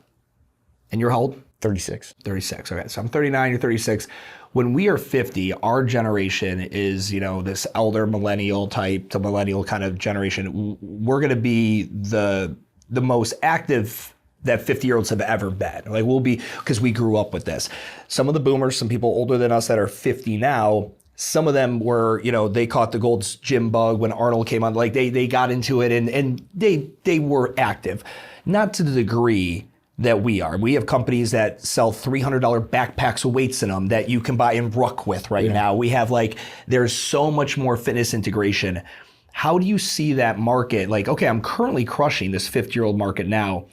and you're how old? 36. 36. Okay, so I'm 39, you're 36. When we are 50, our generation is, this elder millennial type to millennial kind of generation. We're going to be the most active that 50-year-olds have ever been. Like we'll be, because we grew up with this. Some of the boomers, some people older than us that are 50 now, some of them were, they caught the Gold's Gym bug when Arnold came on. Like they got into it and they were active. Not to the degree that we are. We have companies that sell $300 backpacks with weights in them that you can buy in Brook with now. We have there's so much more fitness integration. How do you see that market? Like, okay, I'm currently crushing this 50-year-old market now.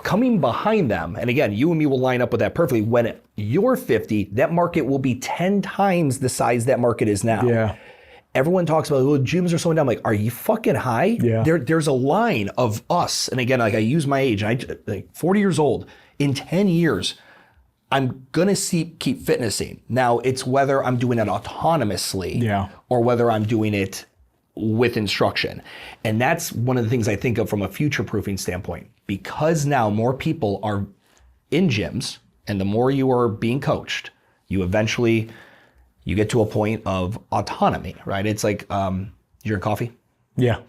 Coming behind them, and again, you and me will line up with that perfectly. When you're 50, that market will be 10 times the size that market is now. Yeah. Everyone talks about, gyms are slowing down. I'm like, are you fucking high? Yeah. There's a line of us, and again, I use my age, I 40 years old. In 10 years, I'm gonna keep fitnessing. Now, it's whether I'm doing it autonomously or whether I'm doing it with instruction. And that's one of the things I think of from a future-proofing standpoint. Because now more people are in gyms, and the more you are being coached, you get to a point of autonomy, right? It's like, you drink coffee? Yeah.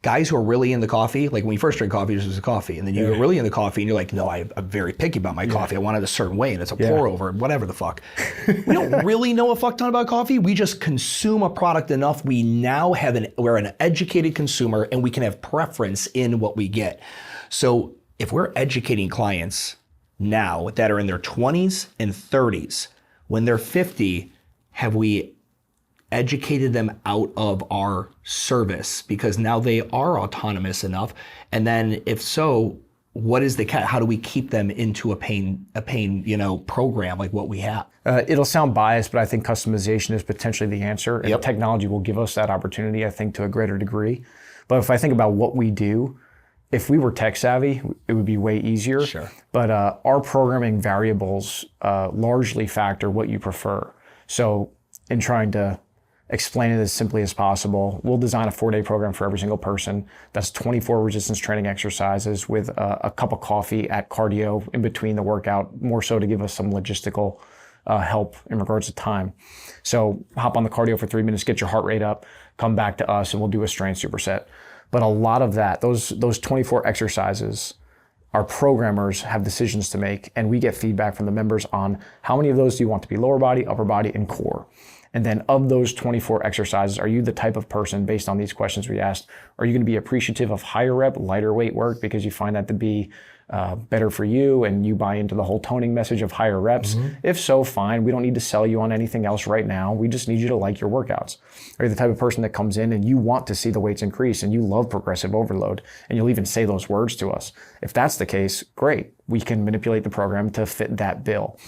Guys who are really into coffee, like when you first drink coffee, it's just a coffee. And then you get really into coffee and you're like, no, I'm very picky about my coffee. I want it a certain way and it's a pour over, whatever the fuck. We don't really know a fuck ton about coffee. We just consume a product enough. We now we're an educated consumer and we can have preference in what we get. So if we're educating clients now that are in their 20s and 30s, when they're 50, have we educated them out of our service because now they are autonomous enough? And then if so, what is how do we keep them into a pain, program like what we have? It'll sound biased, but I think customization is potentially the answer. And technology will give us that opportunity, I think, to a greater degree. But if I think about what we do, if we were tech savvy, it would be way easier. Sure. But our programming variables largely factor what you prefer. So in trying to explain it as simply as possible, we'll design a 4-day program for every single person. That's 24 resistance training exercises with a cup of coffee at cardio in between the workout, more so to give us some logistical help in regards to time. So hop on the cardio for 3 minutes, get your heart rate up, come back to us, and we'll do a strength superset. But a lot of that, those 24 exercises, our programmers have decisions to make, and we get feedback from the members on how many of those do you want to be lower body, upper body, and core. And then of those 24 exercises, are you the type of person, based on these questions we asked, are you going to be appreciative of higher rep, lighter weight work because you find that to be better for you and you buy into the whole toning message of higher reps? If so, fine. We don't need to sell you on anything else right now. We just need you to like your workouts. Are you the type of person that comes in and you want to see the weights increase and you love progressive overload and you'll even say those words to us? If that's the case, great. We can manipulate the program to fit that bill.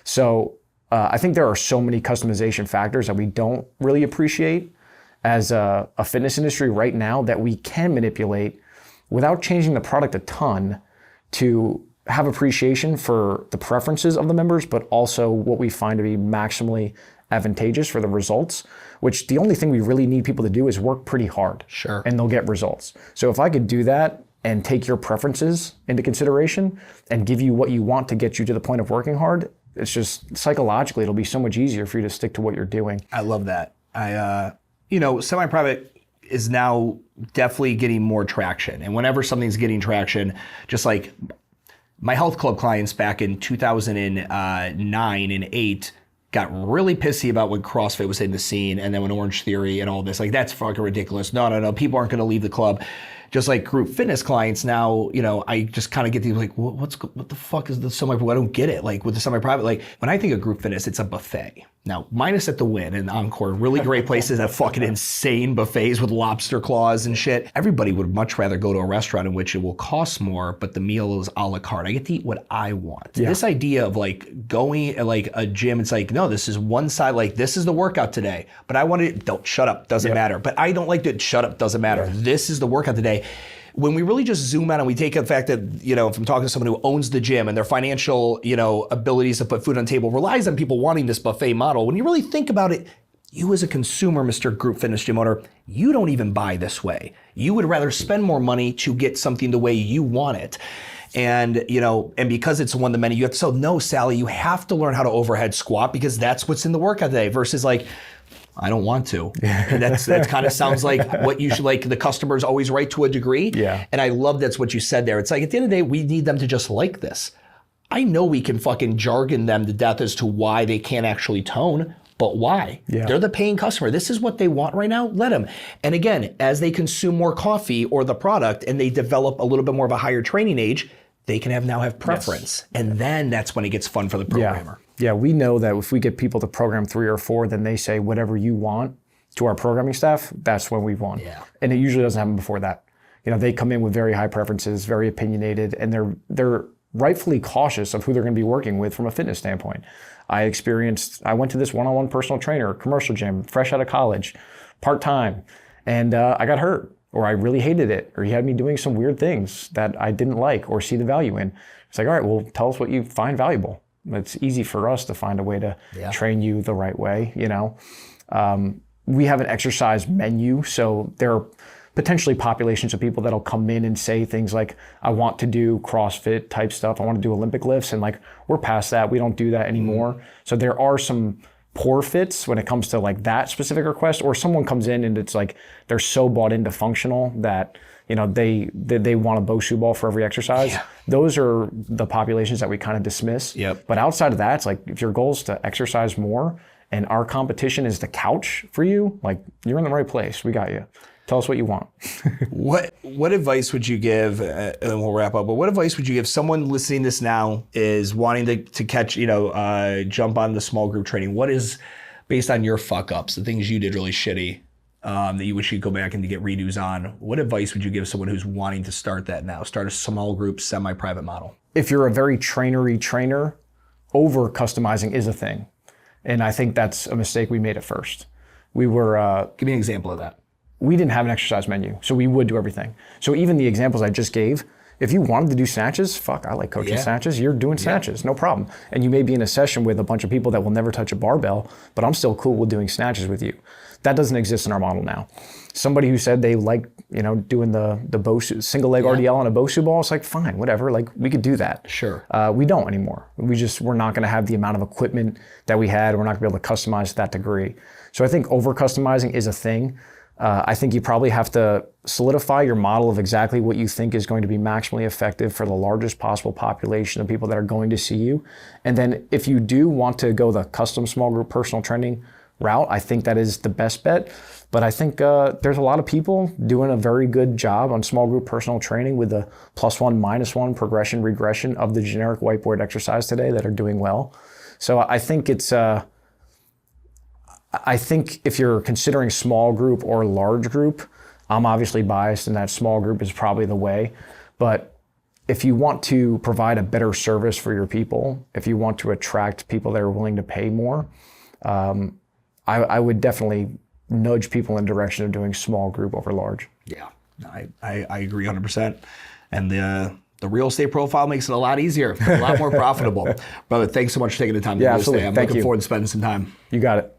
So I think there are so many customization factors that we don't really appreciate as a fitness industry right now that we can manipulate without changing the product a ton to have appreciation for the preferences of the members, but also what we find to be maximally advantageous for the results, which the only thing we really need people to do is work pretty hard. Sure. And they'll get results. So if I could do that and take your preferences into consideration and give you what you want to get you to the point of working hard, it's just psychologically, it'll be so much easier for you to stick to what you're doing. I love that. Semi-private is now definitely getting more traction. And whenever something's getting traction, just like my health club clients back in 2009 and 8 got really pissy about when CrossFit was hitting the scene and then when Orange Theory and all this, like that's fucking ridiculous. No, people aren't gonna leave the club. Just like group fitness clients now, I just kind of get these like, what the fuck is the semi-private? I don't get it. Like with the semi-private, like when I think of group fitness, it's a buffet. Now, minus at the Wynn and Encore, really great places that fucking insane buffets with lobster claws and shit. Everybody would much rather go to a restaurant in which it will cost more, but the meal is a la carte. I get to eat what I want. Yeah. This idea of like going at like a gym, it's like, no, this is one side, like this is the workout today, but I want to, don't, shut up, doesn't matter. But I don't like to, shut up, doesn't matter. Yeah. This is the workout today. When we really just zoom out and we take the fact that, if I'm talking to someone who owns the gym and their financial, abilities to put food on the table relies on people wanting this buffet model, when you really think about it, you as a consumer, Mr. Group Fitness Gym owner, you don't even buy this way. You would rather spend more money to get something the way you want it. And, and because it's one of the many, you have to say, no, Sally, you have to learn how to overhead squat because that's what's in the workout today versus like, I don't want to. That kind of sounds like what you should, like the customers always right to a degree. Yeah. And I love that's what you said there. It's like at the end of the day, we need them to just like this. I know we can fucking jargon them to death as to why they can't actually tone, but why? Yeah. They're the paying customer. This is what they want right now. Let them. And again, as they consume more coffee or the product and they develop a little bit more of a higher training age, they can now have preference. Yes. And then that's when it gets fun for the programmer. Yeah, we know that if we get people to program 3 or 4, then they say whatever you want to our programming staff, that's when we've won. Yeah. And it usually doesn't happen before that. They come in with very high preferences, very opinionated, and they're rightfully cautious of who they're going to be working with from a fitness standpoint. I went to this one-on-one personal trainer, commercial gym, fresh out of college, part-time, and I got hurt, or I really hated it, or he had me doing some weird things that I didn't like or see the value in. It's like, all right, well, tell us what you find valuable. It's easy for us to find a way to train you the right way, We have an exercise menu, so there are potentially populations of people that'll come in and say things like, I want to do CrossFit type stuff. I want to do Olympic lifts. And like, we're past that. We don't do that anymore. So there are some poor fits when it comes to like that specific request, or someone comes in and it's like, they're so bought into functional that, you know, they want a Bosu ball for every exercise. Yeah. Those are the populations that we kind of dismiss. Yep. But outside of that, it's like, if your goal is to exercise more and our competition is the couch for you, like, you're in the right place. We got you. Tell us what you want. What advice would you give, and we'll wrap up, but what advice would you give someone listening to this now is wanting to catch, jump on the small group training? What is, based on your fuck ups, the things you did really shitty, that you wish you'd go back and to get redos on, what advice would you give someone who's wanting to start that now, start a small group, semi-private model? If you're a very trainery trainer, over customizing is a thing. And I think that's a mistake we made at first. We were... Give me an example of that. We didn't have an exercise menu, so we would do everything. So even the examples I just gave, if you wanted to do snatches, fuck, I like coaching snatches. You're doing snatches, no problem. And you may be in a session with a bunch of people that will never touch a barbell, but I'm still cool with doing snatches with you. That doesn't exist in our model now. Somebody who said they like, doing the Bosu, single leg RDL on a Bosu ball, it's like, fine, whatever, like we could do that. Sure. We don't anymore. We're not gonna have the amount of equipment that we had. We're not gonna be able to customize to that degree. So I think over customizing is a thing. I think you probably have to solidify your model of exactly what you think is going to be maximally effective for the largest possible population of people that are going to see you. And then if you do want to go the custom small group personal training route, I think that is the best bet. But I think there's a lot of people doing a very good job on small group personal training with the +1, -1 progression, regression of the generic whiteboard exercise today that are doing well. So I think it's... I think if you're considering small group or large group, I'm obviously biased and that small group is probably the way. But if you want to provide a better service for your people, if you want to attract people that are willing to pay more, I would definitely nudge people in the direction of doing small group over large. Yeah, I agree 100%. And the real estate profile makes it a lot easier, a lot more profitable. Brother, thanks so much for taking the time to do this today. I'm looking forward to spending some time. You got it.